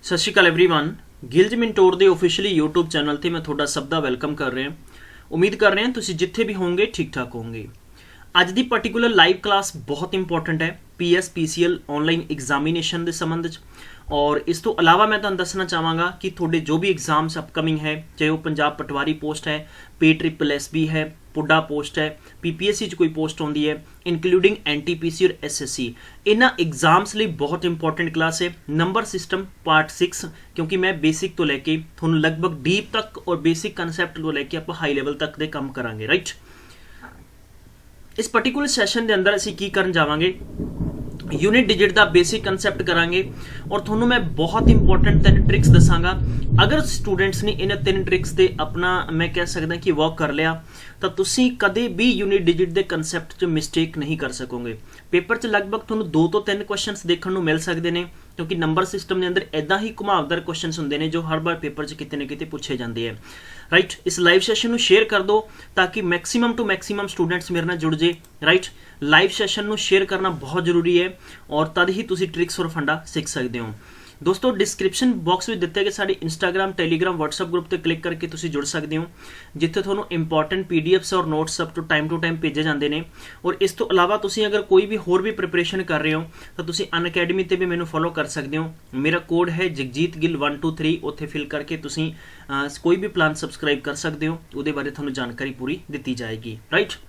ਸਤਿ ਸ਼੍ਰੀ ਅਕਾਲ एवरीवन ਗਿਲਜ ਮਿੰਟੋਰ ਦੇ officially YouTube channel ਤੇ ਮੈਂ ਤੁਹਾਡਾ ਸਭ ਦਾ ਵੈਲਕਮ ਕਰ ਰਿਹਾ। ਉਮੀਦ ਕਰ ਰਹੇ ਹਾਂ ਤੁਸੀਂ ਜਿੱਥੇ ਵੀ ਹੋਵੋਗੇ ਠੀਕ ਠਾਕ ਹੋਵੋਗੇ। ਅੱਜ ਦੀ ਪਾਰਟਿਕੂਲਰ ਲਾਈਵ ਕਲਾਸ ਬਹੁਤ ਇੰਪੋਰਟੈਂਟ ਹੈ PS PCL ਆਨਲਾਈਨ ਐਗਜ਼ਾਮੀਨੇਸ਼ਨ ਦੇ ਸੰਬੰਧ 'ਚ। और इस तो अलावा मैं तुहानूं दसना चाहांगा कि थोड़े जो भी एग्जाम्स अपकमिंग है, चाहे वो पंजाब पटवारी पोस्ट है, PSSB है, पुड्डा पोस्ट है, PPSC कोई पोस्ट आती है, इंकलूडिंग NTPC और SSC, इन्हां एग्जाम्स लिए बहुत इंपॉर्टेंट क्लास है। नंबर सिस्टम पार्ट 6, क्योंकि मैं बेसिक तो लैके थोनों लगभग डीप तक और बेसिक कंसैप्ट तो लैके आप हाई लैवल तक दे काम करांगे। राइट, इस पर्टिकुलर सैशन के अंदर असीं की करन जावांगे, यूनिट डिजिट का बेसिक कंसैप्ट करांगे और थोनों मैं बहुत इंपॉर्टेंट 3 ट्रिक्स दसांगा। अगर स्टूडेंट्स ने इन 3 ट्रिक्स से अपना मैं कह सकदा कि वर्क कर लिया तो तुसी कदे भी यूनिट डिजिट के कंसैप्ट च मिसटेक नहीं कर सकोगे। पेपर च लगभग थोनों 2 तो 3 क्वेश्चनस देखने को मिल सकते हैं, क्योंकि नंबर सिस्टम के अंदर इदा ही घुमावदार क्वेश्चनस होंगे ने जो हर बार पेपर च किते ना किते पूछे जाते हैं। राइट, इस लाइव सैशन को शेयर कर दो ताकि मैक्सीमम टू मैक्सीमम स्टूडेंट्स मेरे नाल जुड़ जे। राइट, लाइव सैशन को शेयर करना बहुत जरूरी है और तद ही तुसी ट्रिक्स और फंडा सीख सकते हो। दोस्तों, डिस्क्रिप्शन बॉक्स में दिते गए साडे इंस्टाग्राम टैलीग्राम व्हाट्सएप ग्रुप पर क्लिक करके तुसी जुड़ सकते हो, जिथे तुहानूं इंपॉर्टेंट PDFs और नोट्स सब टू टाइम भेजे जाते हैं। और इस तो अलावा तुसी अगर कोई भी होर भी प्रिपरेशन कर रहे हो तो तुसी अनअकैडमी ते भी मैनूं फॉलो कर सकते हो। मेरा कोड है जगजीत गिल 123, उत्थे फिल करके तुसी कोई भी प्लान सबसक्राइब कर सकते हो, उहदे बारे तुहानूं जानकारी पूरी दी जाएगी। राइट,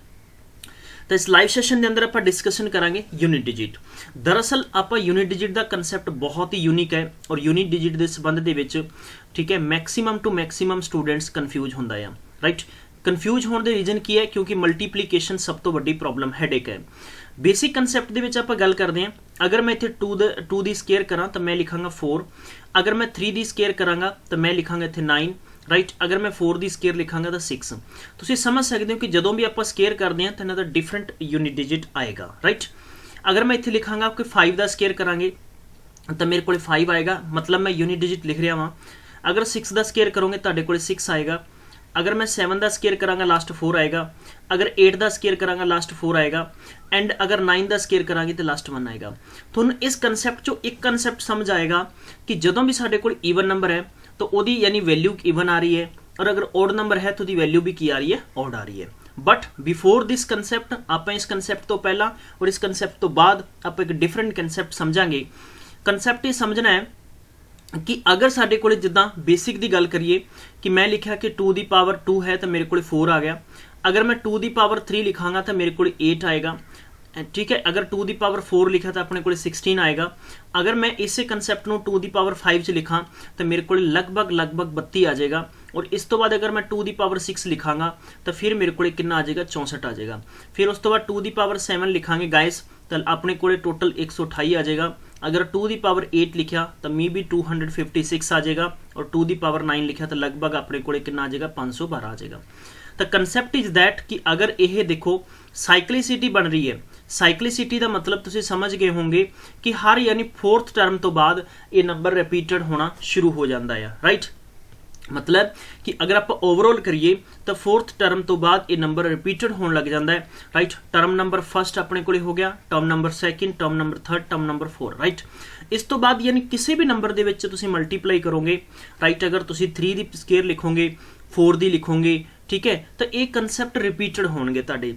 तो इस लाइव सैशन के अंदर आप डिस्कशन करांगे यूनिट डिजिट। दरअसल आप यूनिट डिजिट का कंसैप्ट बहुत ही यूनिक है और यूनिट डिजिट के संबंध दे विच ठीक है maximum to maximum students confuse होंदा है। राइट, कन्फ्यूज होने के रीजन की है क्योंकि मल्टीप्लीकेशन सब तो वड्डी प्रॉब्लम हैडेक है। बेसिक कंसैप्ट दे विच आपां गल करते हैं, अगर मैं इत्थे 2 दी स्केयर करा तो मैं लिखांगा 4, अगर मैं 3 दी स्केयर करांगा तो मैं लिखांगा इत्थे 9। राइट, अगर मैं 4 दी स्केयर लिखांगा तो 6। तुसीं समझ सकते हो कि जदों भी आप स्केयर करते हैं तो इन्हां दा डिफरेंट यूनिट डिजिट आएगा। राइट, अगर मैं इत्थे लिखांगा कि 5 दा स्केयर करांगे तो मेरे को 5 आएगा, मतलब मैं यूनिट डिजिट लिख रहा वहाँ। अगर 6 दा स्केयर करोगे तुहाडे कोल 6 आएगा। अगर मैं 7 दा स्केयर करांगा लास्ट 4 आएगा। अगर 8 दा स्केयर करांगा लास्ट 4 आएगा। एंड अगर 9 दा स्केयर करांगे तो लास्ट 1 आएगा। तुहानूं इस कंसैप्ट चो एक कंसैप्ट समझ आएगा कि जदों भी साडे कोल ईवन नंबर है तो ओदी यानी वैल्यू ईवन आ रही है, और अगर ऑड नंबर है तो दी वैल्यू भी की आ रही है, ऑड आ रही है। बट बिफोर दिस कंसैप्ट आप इस कंसैप्ट तो पहला और इस कंसैप्ट तो बाद आप एक डिफरेंट कंसैप्ट समझांगे। कंसैप्ट ये समझना है कि अगर साडे कोले जिद्दां बेसिक दी गल करिए कि मैं लिखा कि 2 दी पावर 2 है तो मेरे को 4 आ गया। अगर मैं 2 दी पावर 3 लिखांगा तो मेरे को 8 आएगा। ठीक है, अगर 2 दी पावर 4 लिखा तो अपने को 16 आएगा। अगर मैं इसे कंसैप्ट को 2 दी पावर 5 च लिखा तो मेरे को लगभग 32 आ जाएगा। और इस तो बाद अगर मैं 2 दी पावर 6 लिखांगा तो फिर मेरे को कितना आ जाएगा, 64 आ जाएगा। फिर उस तो बाद 2 दी पावर 7 लिखांगे गाइस तो अपने को टोटल 128 आ जाएगा। अगर 2 दी पावर 8 लिखा तो मे बी 256 आ जाएगा। और 2 दी पावर 9 लिखा तो लगभग अपने को कितना आ जाएगा, 512 आ जाएगा। तो कंसैप्ट इज दैट कि अगर यह देखो साइक्लिसिटी बन रही है, साइक्लिसिटी का मतलब तुसीं समझ गए होंगे कि हर यानी 4th टर्म तो बाद ये नंबर रिपीटेड होना शुरू हो जाता है। राइट, मतलब कि अगर आप ओवरऑल करिए तो 4th टर्म तो बाद ये नंबर रिपीटेड होने लग जाता है। राइट, टर्म नंबर फर्स्ट अपने को हो गया, term number second, term number third, term number 4। Right, इस तो बाद यानी किसी भी नंबर के विच तुसीं मल्टीप्लाई करोगे। राइट, अगर तुसीं 3 दी स्केयर लिखोगे, 4 दी लिखोगे, ठीक है, तो ये कंसैप्ट रिपीटेड होणगे तुहाडे।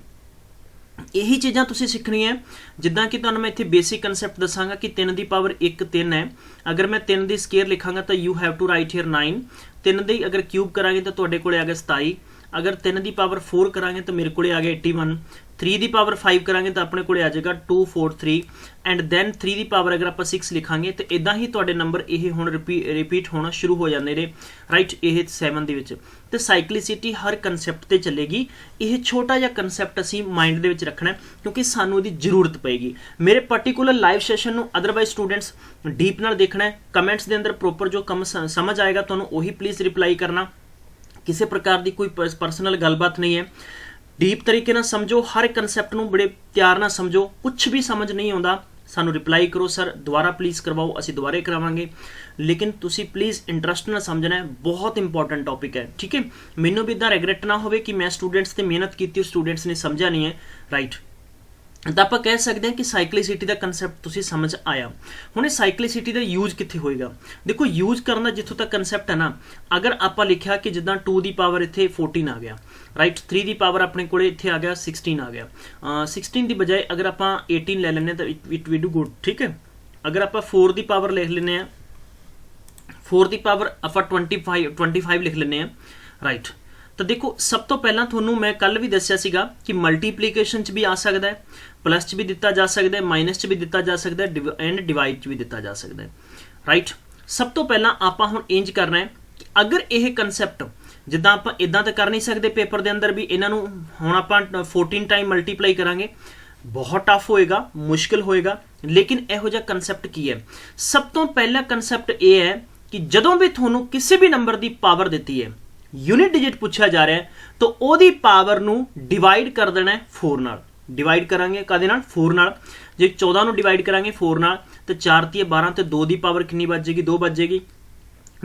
यही चीज़ां तुसीं सीखनी है। जिद्दां कि तुहानूं मैं इत्थे बेसिक कंसैप्ट दसांगा कि 3 दी पावर 1 3 है। अगर मैं 3 दी स्केयर लिखांगा तो you have to write here 9। 3 दी अगर क्यूब करांगे तो तुहाडे कोले आ गया 27। अगर 3 दी पावर 4 करांगे तो मेरे को आ गया 81। 3 दी पावर 5 करांगे तो अपने को आ जाएगा 243। एंड दैन 3 दी पावर अगर आप 6 लिखांगे तो इदां ही तुहाडे नंबर ये हुण रिपीट होना शुरू हो जाते हैं। राइट, ये 7 दे विच तो साइक्लिसिटी हर कंसैप्ट ते चलेगी। ये छोटा जिहा कंसैप्ट असीं माइंड दे विच रखना है क्योंकि सानूं इहदी जरूरत पेगी। मेरे पर्टिकुलर लाइव सैशन नूं अदरवाइज स्टूडेंट्स डीप नाल देखना है। कमेंट्स के अंदर प्रोपर जो कम समझ आएगा तुहानूं उही प्लीज़ रिप्लाई करना। किसी प्रकार की कोई पर्सनल गलबात नहीं है। डीप तरीके ना समझो, हर कंसैप्ट नूं बड़े प्यार ना समझो। कुछ भी समझ नहीं आता सानू रिप्लाई करो, सर दोबारा प्लीज़ करवाओ, असीं दोबारे करावांगे। लेकिन तुसी प्लीज़ इंटरस्ट ना समझना है, बहुत इंपॉर्टेंट टॉपिक है। ठीक है, मैनू भी इदा रिग्रेट ना हो कि मैं स्टूडेंट्स ते मेहनत की, स्टूडेंट्स ने समझा नहीं है। राइट, ਤਾਂ ਆਪਾਂ ਕਹਿ ਸਕਦੇ ਹਾਂ ਕਿ ਸਾਈਕਲਿਸਿਟੀ ਦਾ ਕਨਸੈਪਟ ਤੁਸੀਂ ਸਮਝ ਆਇਆ। ਹੁਣ ਇਹ ਸਾਈਕਲਿਸਿਟੀ ਦਾ ਯੂਜ਼ ਕਿੱਥੇ ਹੋਏਗਾ? ਦੇਖੋ ਯੂਜ਼ ਕਰਨ ਦਾ ਜਿੱਥੋਂ ਤੱਕ ਕਨਸੈਪਟ ਹੈ ਨਾ, ਅਗਰ ਆਪਾਂ ਲਿਖਿਆ ਕਿ ਜਿੱਦਾਂ 2 ਦੀ ਪਾਵਰ ਇੱਥੇ 14 ਆ ਗਿਆ, ਰਾਈਟ, 3 ਦੀ ਪਾਵਰ ਆਪਣੇ ਕੋਲੇ ਇੱਥੇ ਆ ਗਿਆ 16 ਆ ਗਿਆ, 16 ਦੀ ਬਜਾਏ ਅਗਰ ਆਪਾਂ 18 ਲੈ ਲੈਂਦੇ ਤਾਂ ਇਟ ਵੀ ਡੂ ਗੁੱਡ, ਠੀਕ ਹੈ। ਅਗਰ ਆਪਾਂ 4 ਦੀ ਪਾਵਰ ਲਿਖ ਲੈਂਦੇ ਹਾਂ, 4 ਦੀ ਪਾਵਰ ਆਪਾਂ 25 ਲਿਖ ਲੈਂਦੇ ਹਾਂ, ਰਾਈਟ। ਤਾਂ ਦੇਖੋ ਸਭ ਤੋਂ ਪਹਿਲਾਂ ਤੁਹਾਨੂੰ ਮੈਂ ਕੱਲ ਵੀ ਦੱਸਿਆ ਸੀਗਾ ਕਿ ਮਲਟੀਪਲੀਕੇਸ਼ਨ 'ਚ ਵੀ ਆ ਸਕਦਾ ਹੈ, ਪਲੱਸ 'ਚ ਵੀ ਦਿੱਤਾ ਜਾ ਸਕਦਾ ਹੈ, ਮਾਈਨਸ 'ਚ ਵੀ ਦਿੱਤਾ ਜਾ ਸਕਦਾ ਹੈ, ਐਂਡ ਡਿਵਾਈਡ 'ਚ ਵੀ ਦਿੱਤਾ ਜਾ ਸਕਦਾ ਹੈ, ਰਾਈਟ। ਸਭ ਤੋਂ ਪਹਿਲਾਂ ਆਪਾਂ ਹੁਣ ਇੰਜ ਕਰਨਾ ਹੈ ਕਿ ਅਗਰ ਇਹ ਕਨਸੈਪਟ ਜਿੱਦਾਂ ਆਪਾਂ ਇਦਾਂ ਤਾਂ ਕਰ ਨਹੀਂ ਸਕਦੇ ਪੇਪਰ ਦੇ ਅੰਦਰ ਵੀ ਇਹਨਾਂ ਨੂੰ ਹੁਣ ਆਪਾਂ 14 ਟਾਈਮ ਮਲਟੀਪਲਾਈ ਕਰਾਂਗੇ, ਬਹੁਤ ਟਫ ਹੋਏਗਾ, ਮੁਸ਼ਕਿਲ ਹੋਏਗਾ। ਲੇਕਿਨ ਇਹੋ ਜਿਹਾ ਕਨਸੈਪਟ ਕੀ ਹੈ? ਸਭ ਤੋਂ ਪਹਿਲਾ ਕਨਸੈਪਟ ਇਹ ਹੈ ਕਿ ਜਦੋਂ ਵੀ ਤੁਹਾਨੂੰ ਕਿਸੇ ਵੀ ਨੰਬਰ ਦੀ ਪਾਵਰ ਦਿੱਤੀ ਹੈ, यूनिट डिजिट पूछा जा रहा है तो ओदी पावर नू डिवाइड कर देना है 4 नाल। डिवाइड करांगे कादे नाल? 4 नाल। जे 14 नू डिवाइड करांगे 4 नाल तो 4 × 12 तो 2 दी पावर कितनी बच जाएगी? 2 बच जाएगी।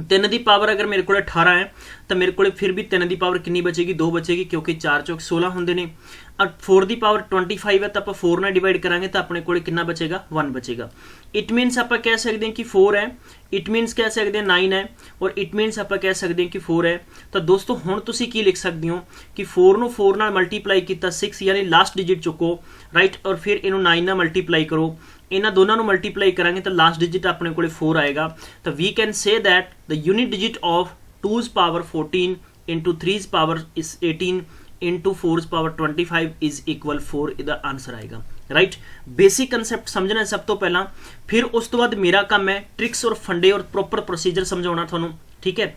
3 दी पावर अगर मेरे को 18 है तो मेरे को फिर भी 3 दी पावर कितनी बचेगी? 2 बचेगी, क्योंकि 4 चौक 16 होंगे ने। और 4 दी पावर 25 है तो आप 4 ना डिवाइड करांगे तो अपने को कितना बचेगा? 1 बचेगा। इट मीनस आप कह सकते हैं कि 4 है, इट मीनस कह सकते हैं 9 है, और इट मीनस आप कह सकते हैं कि 4 है। तो दोस्तों हुण तुसीं की लिख सकते हो कि 4 नूं 4 नाल मल्टीप्लाई किया 6, यानी लास्ट डिजिट चुको, राइट, और फिर इनू 9 नाल मल्टीप्लाई करो, इन्हां दोनों नूं मल्टीप्लाई करांगे तो लास्ट डिजिट अपने को 4 आएगा। तो we can say that the unit digit of 2's power 14 into 3's power 18 into 4's power 25 is equal 4 इहदा आंसर आएगा, राइट। बेसिक कंसैप्ट समझना है सब तो पहला, फिर उस तो बाद मेरा काम है ट्रिक्स और फंडे और प्रॉपर प्रोसीजर समझाना थानू, ठीक है।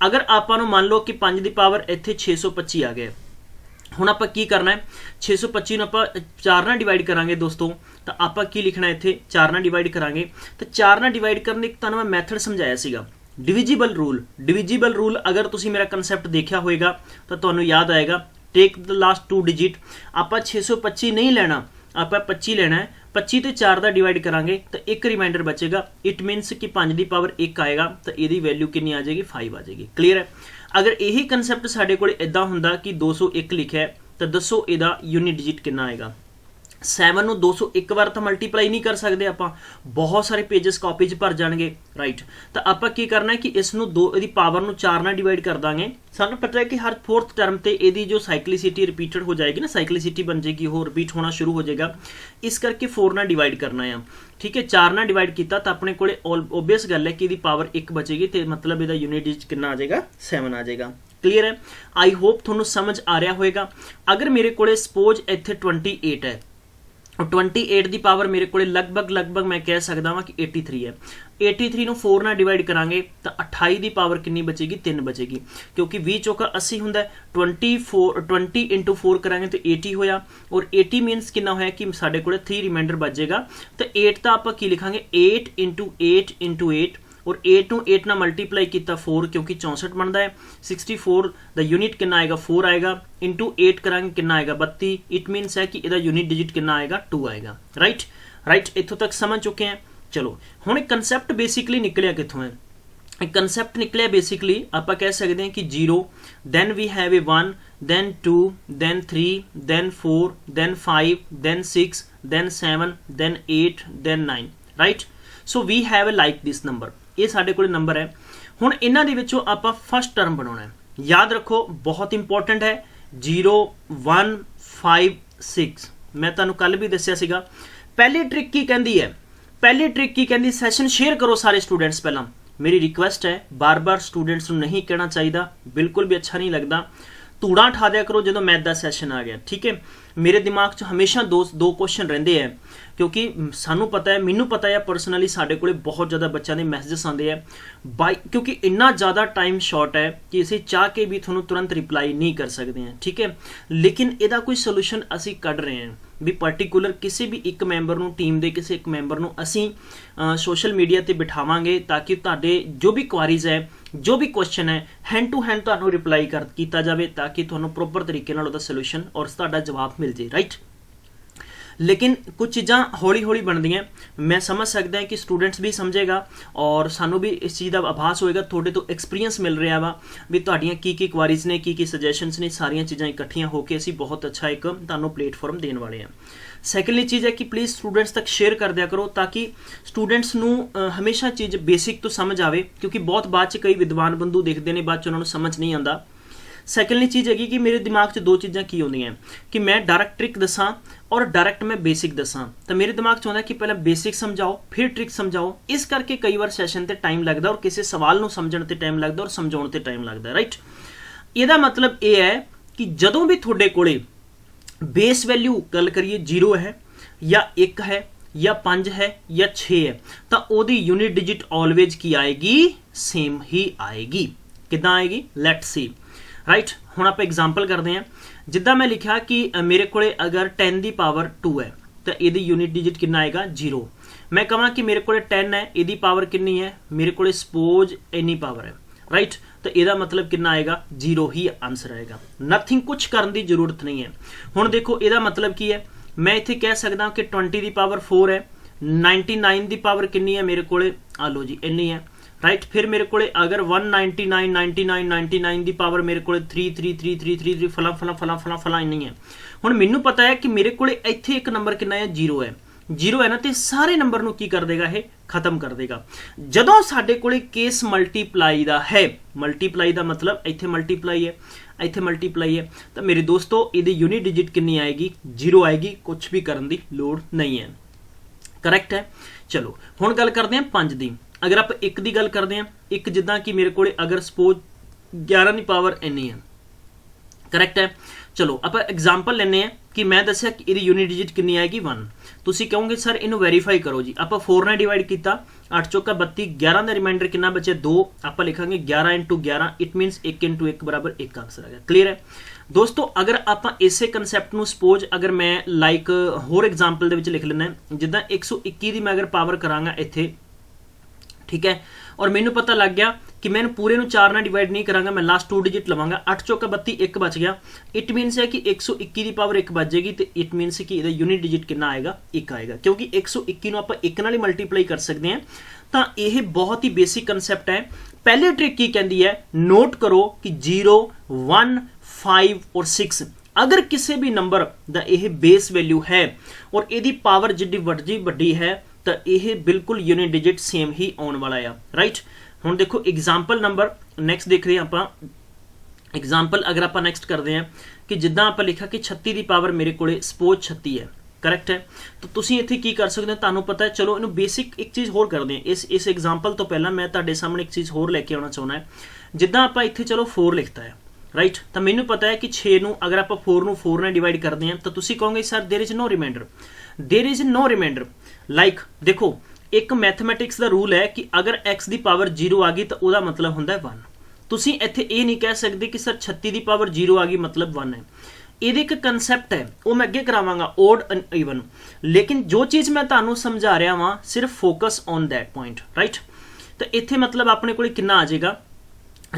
अगर आपां नूं मान लो कि 5 दी पावर इत्थे 625 आ गया, हुण आपां की करना है? 625 नूं आपां 4 नाल डिवाइड करांगे दोस्तों, तो आपां की लिखना है इत्थे 4 नाल डिवाइड करांगे। तो 4 नाल डिवाइड करने एक तुहानूं मैं मैथड समझाया सीगा, डिविजिबल रूल। डिविजिबल रूल अगर तुसीं मेरा कंसैप्ट देखा होएगा तो तुहानूं याद आएगा, टेक द लास्ट 2 डिजिट, आपां 625 नहीं लेना, आपां 25 लेना है। 25 ते 4 दा डिवाइड करांगे तो एक रिमाइंडर बचेगा, इट मीनस कि 5 दी पावर 1 आएगा तो इहदी वैल्यू कितनी आ जाएगी? 5 आ जाएगी। क्लीयर है? अगर यही कंसैप्ट साडे कोल इदां हुंदा कि 201 लिखिआ है तो दसो इहदा यूनिट डिजिट कितना आएगा? 7 ਨੂੰ 201 ਵਾਰ ਤਾਂ ਮਲਟੀਪਲਾਈ ਨਹੀਂ ਕਰ ਸਕਦੇ ਆਪਾਂ, ਬਹੁਤ ਸਾਰੇ ਪੇजेस ਕਾਪੀ 'ਚ ਭਰ ਜਾਣਗੇ, ਰਾਈਟ। ਤਾਂ ਆਪਾਂ ਕੀ ਕਰਨਾ ਹੈ ਕਿ ਇਸ ਨੂੰ ਇਹਦੀ ਪਾਵਰ ਨੂੰ 4 ਨਾਲ ਡਿਵਾਈਡ ਕਰ ਦਾਂਗੇ। ਸਾਨੂੰ ਪਤਾ ਹੈ ਕਿ ਹਰ 4th ਟਰਮ ਤੇ ਇਹਦੀ ਜੋ ਸਾਈਕਲਿਸਿਟੀ ਰਿਪੀਟਡ ਹੋ ਜਾਏਗੀ ਨਾ, ਸਾਈਕਲਿਸਿਟੀ ਬਣ ਜਾਏਗੀ, ਉਹ ਰਿਪੀਟ ਹੋਣਾ ਸ਼ੁਰੂ ਹੋ ਜਾਏਗਾ, ਇਸ ਕਰਕੇ 4 ਨਾਲ ਡਿਵਾਈਡ ਕਰਨਾ ਹੈ, ਠੀਕ ਹੈ। 4 ਨਾਲ ਡਿਵਾਈਡ ਕੀਤਾ ਤਾਂ ਆਪਣੇ ਕੋਲੇ ਓਬਵੀਅਸ ਗੱਲ ਹੈ ਕਿ ਇਹਦੀ ਪਾਵਰ 1 ਬਚੇਗੀ ਤੇ ਮਤਲਬ ਇਹਦਾ यूनिट डिजिट कितना आ जाएगा? 7 आ जाएगा। क्लीयर है? आई होप थोनू समझ आ रहा होएगा। अगर मेरे को सपोज इत्थे 28 है और 28 की पावर मेरे को लगभग मैं कह सकता हाँ कि 83 है। 83 ਨੂੰ 4 ਨਾਲ डिवाइड करांगे तो 28 की पावर कितनी बचेगी? 3 बचेगी, क्योंकि 20 चौका 80 होंदा है, 20 इंटू 4 करांगे तो 80 होया, और 80 मीनस कितना होया कि साडे कोले 3 रिमाइंडर बच जाएगा। तो 8 तो आप की लिखांगे 8 इंटू 8 और 8 ਨੂੰ 8 ਨਾਲ मल्टीप्लाई किया 4, क्योंकि 64 बनता है। 64 द यूनिट कितना आएगा? 4 आएगा, इंटू 8 करांगे कितना आएगा? 32। इट मीनस है कि इसका यूनिट डिजिट कितना आएगा? 2 आएगा, राइट। राइट, इत्थों तक समझ चुके हैं। चलो हुण कंसैप्ट बेसिकली निकलिया कित्थों है? कंसैप्ट निकलिया बेसिकली आप कह सकते हैं कि 0, then we have a 1, then 2, then 3, then 4, then 5, then 6, then 7, then 8, then 9, right? So we have a like this number, ये साडे कोल नंबर है। हुण इन्हां दे विचों आपां फर्स्ट टर्म बनाउणा है, याद रखो बहुत इंपॉर्टेंट है। 0, 1, 5, 6 मैं तुहानूं कल भी दस्सिया सीगा। पहली ट्रिक की कहंदी है? पहली ट्रिक की कहंदी? सैशन शेयर करो सारे स्टूडेंट्स। पहला मेरी रिक्वेस्ट है, बार बार स्टूडेंट्स नूं नहीं कहना चाहिए, बिल्कुल भी अच्छा नहीं लगता। धूड़ा ठा दिया करो जो मैथ का सैशन आ गया, ठीक है। मेरे दिमाग च हमेशा दो क्वेश्चन रहिंदे है, क्योंकि सानू पता है, मैनू पता है परसनली साडे कोले बहुत ज़्यादा बच्चों के मैसेजेस आते हैं बाई, क्योंकि इन्ना ज़्यादा टाइम शॉर्ट है कि इसे चाह के भी थोनों तुरंत रिप्लाई नहीं कर सकते हैं, ठीक है। लेकिन इहदा कोई सोल्यूशन असी कढ़ रहे हैं भी पर्टिकुलर किसी भी एक मैंबर नूं, टीम के किसी एक मैंबर नूं असी सोशल मीडिया ते बिठावांगे, ताकि तुहाडे जो भी क्वारीज है, जो भी क्वेश्चन है, हैंड टू हैंड तुहानूं रिप्लाई किया जाए, ताकि तुहानूं प्रॉपर तरीके नाल उहदा सोल्यूशन और तुहाडा जवाब मिल जाए, राइट। लेकिन कुछ चीज़ां हौली हौली बनदियां। मैं समझ सकदा कि स्टूडेंट्स भी समझेगा और सानू भी इस चीज़ का आभास होएगा, थोड़े तो एक्सपीरियंस मिल रहा वा भी तुहाडियां की क्वारीज ने, की सजैशनस ने, सारियां चीज़ां इकट्ठियां होकर असीं बहुत अच्छा एक तुहानू प्लेटफॉर्म देने वाले हैं। सैकेंडली चीज़ है कि प्लीज़ स्टूडेंट्स तक शेयर कर दिया करो ताकि स्टूडेंट्स नू हमेशा चीज़ बेसिक तो समझ आवे, क्योंकि बहुत बाद च कई विद्वान बंधु देखते हैं, बाद च उन्होंने समझ नहीं आता। सैकेंडली चीज़ हैगी कि मेरे दिमाग 'ਚ दो चीज़ां की होंदियां कि मैं डायरैक्ट ट्रिक दसां और डायरैक्ट मैं बेसिक दसां। तो मेरे दिमाग 'ਚ होंदा कि पहले बेसिक समझाओ फिर ट्रिक समझाओ। इस करके कई बार सैशन ते टाइम लगता और किसी सवाल नू समझण ते टाइम लगता और समझाउण ते टाइम लगता। राइट, ਇਹਦਾ मतलब ये है कि जदों भी तुहाडे कोले बेस वैल्यू गल करिए 0 है या 1 है या 5 है या 6 है, तो ਉਹਦੀ यूनिट डिजिट ऑलवेज की आएगी, सेम ही आएगी। किदां आएगी, लेट्स सी। राइट, हुण आपां एग्जाम्पल करते हैं। जिद्दां मैं लिखा कि मेरे कोले अगर 10 की पावर 2 है तो ਇਹਦੀ यूनिट डिजिट कितना आएगा, 0। मैं कहां कि मेरे कोले 10 है, ਇਹਦੀ पावर कितनी है, मेरे कोले सपोज इन्नी पावर है। राइट, तो ਇਹਦਾ मतलब कितना आएगा, 0 ही आंसर आएगा। नथिंग कुछ करने की जरूरत नहीं है। हुण देखो ਇਹਦਾ मतलब की है, मैं इत्थे कह सकदा कि 20 की पावर 4 है, 99 की पावर कितनी है मेरे कोले, आ लो जी इन्नी है। राइट, फिर मेरे कोले अगर 199 99 99 की पावर मेरे कोले 3 फला फला फला फला फला इन्नी है। हुण मैनूं पता है कि मेरे कोले इत्थे एक नंबर कितना है, 0 है। 0 है ना, तो सारे नंबर नूं की कर देगा, ये खत्म कर देगा। जदों साडे कोले केस मल्टीप्लाई दा है, मल्टीप्लाई दा मतलब इत्थे मल्टीप्लाई है, इत्थे मल्टीप्लाई है, तो मेरे दोस्तों इहदी यूनिट डिजिट कितनी आएगी, 0 आएगी। कुछ भी करने की लोड़ नहीं है। करैक्ट है। चलो हुण गल करते हैं 5 दी। अगर आप 1 की गल करते हैं, 1 जिद्दां कि मेरे कोले अगर सपोज 11 की पावर इन्नी है। करैक्ट है। चलो आप एग्जाम्पल लेने हैं कि मैं दसिया कि ਇਹਦੀ यूनिट डिजिट कितनी आएगी, 1। तुसी कहोगे सर इनू वेरीफाई करो जी। आप 4 ने डिवाइड किया, 8 चौका 32, 11 का रिमाइंडर कितना बचे, 2। आप लिखांगे 11 × 11, इट मीनस 1 × 1 बराबर 1 आंसर आ गया। क्लीयर है दोस्तों। अगर आप इसे कंसैप्ट नू सपोज अगर मैं लाइक होर एग्जाम्पल दे विच लिख लेना, जिद्दां 121 की मैं अगर पावर करांगा इत्थे, ठीक है, और मैनू पता लग गया कि मैं पूरे नू 4 ਨਾਲ डिवाइड नहीं करांगा, मैं लास्ट 2 डिजिट लवांगा। 8 चौका 32, 1 बच गया। इट मीनस है कि 121 की पावर 1 बच जाएगी, तो इट मीनस कि ਇਹਦਾ यूनिट डिजिट कितना आएगा, 1 आएगा, क्योंकि 121 ਨੂੰ ਆਪਾਂ 1 ਨਾਲ ਹੀ ਮਲਟੀਪਲਾਈ कर सकते हैं। तो यह बहुत ही बेसिक कंसैप्ट है। पहले ट्रिक की कहती है, नोट करो कि 0 1 5 और 6 अगर किसी भी नंबर का यह बेस वैल्यू है और यदि पावर जिड्डी वड्डी है तो यह बिल्कुल यूनिट डिजिट सेम ही आने वाला है। राइट, हुण देखो एग्जाम्पल नंबर नैक्सट देखते हैं आप। एग्जाम्पल अगर आप नैक्सट करते हैं कि जिद्दां आप लिखा कि 36 की पावर मेरे को सपोज 36 है। करैक्ट है। तो तुसीं इत्थे की कर सकते हो, तुहानूं पता है। चलो इनू बेसिक एक चीज़ होर करते हैं। इस एग्जाम्पल तो पहला मैं तुहाडे सामने एक चीज़ होर लैके आना चाहुंदा है। जिद्दां आपां इत्थे चलो 4 लिखता है, राइट, तो मैनू पता है कि 6 नूं अगर आप 4 नूं 4 ने डिवाइड करते हैं तो तुसीं कहोगे sir there is no reminder, there is no reminder. Like देखो एक मैथमैटिक्स का रूल है कि अगर x की पावर 0 आ गई तो वह मतलब होंदा है 1। तुसीं इत्थे ये नहीं कह सकते कि सर 36 की पावर 0 आ गई मतलब 1 है। ये एक कंसैप्ट है, वो मैं अगे करावांगा, ओड एंड इवन। लेकिन जो चीज़ मैं तुहानूं समझा रहा वहाँ सिर्फ focus on that point. Right, तो इत्थे मतलब अपने को कितना आ जाएगा,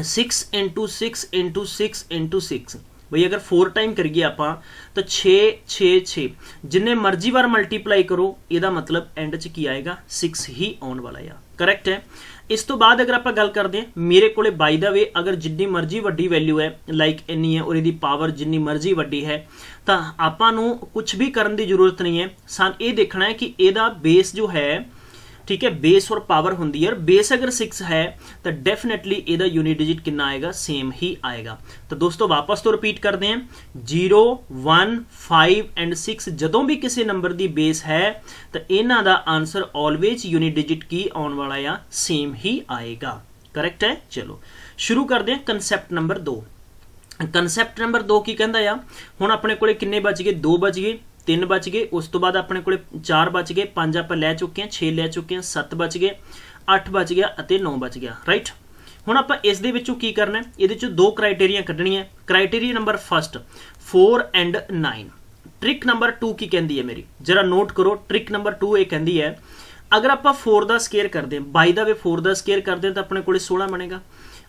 6 × 6 × 6 × 6। भाई अगर 4 टाइम करिए आप तो 6 6 6 जिन्ने मर्जी बार मल्टीप्लाई करो, यदा मतलब एंड च की आएगा 6 ही आने वाला है। करैक्ट है। इस तो बाद अगर आप गल करते हैं, मेरे को बाय द वे अगर जिन्नी मर्जी वड्डी वैल्यू है, लाइक इन्नी है और यदि पावर जिन्नी मर्जी वड्डी है, तो आपां नूं कुछ भी करने की जरूरत नहीं है। सान ये देखना है कि ਇਹਦਾ बेस जो है, ठीक है, बेस और पावर होंगी है। बेस अगर 6 है तो डेफिनेटली ਇਹਦਾ यूनिट डिजिट कितना आएगा, सेम ही आएगा। तो दोस्तों वापस तो रिपीट करते हैं, 0 1 5 एंड 6 जदों भी किसी नंबर की बेस है तो इन्हां दा आंसर ऑलवेज यूनिट डिजिट की आने वाला या सेम ही आएगा। करेक्ट है। चलो शुरू करते हैं कंसैप्ट नंबर 2। कंसैप्ट नंबर 2 की कहता है, हुण अपने कोले किन्ने बच गए, 2 बच गए, 3 बच गए, उस तो बाद अपने को 4 बच गए, 5 आप लै चुके हैं, 6 लै चुके हैं, 7 बच गए, 8 बच गया और 9 बच गया। राइट, हुण आपां इस दे विचों की करना है, इहदे चों 2 क्राइटेरिया कड्ढणियां। Criteria number first 4 and 9। Trick number 2 की कहती है मेरी, जरा नोट करो। ट्रिक नंबर 2 ये कहती है, अगर आप 4 का स्केयर करते हैं, बाय द वे 4 का स्केयर करते हैं तो अपने को 16 बनेगा।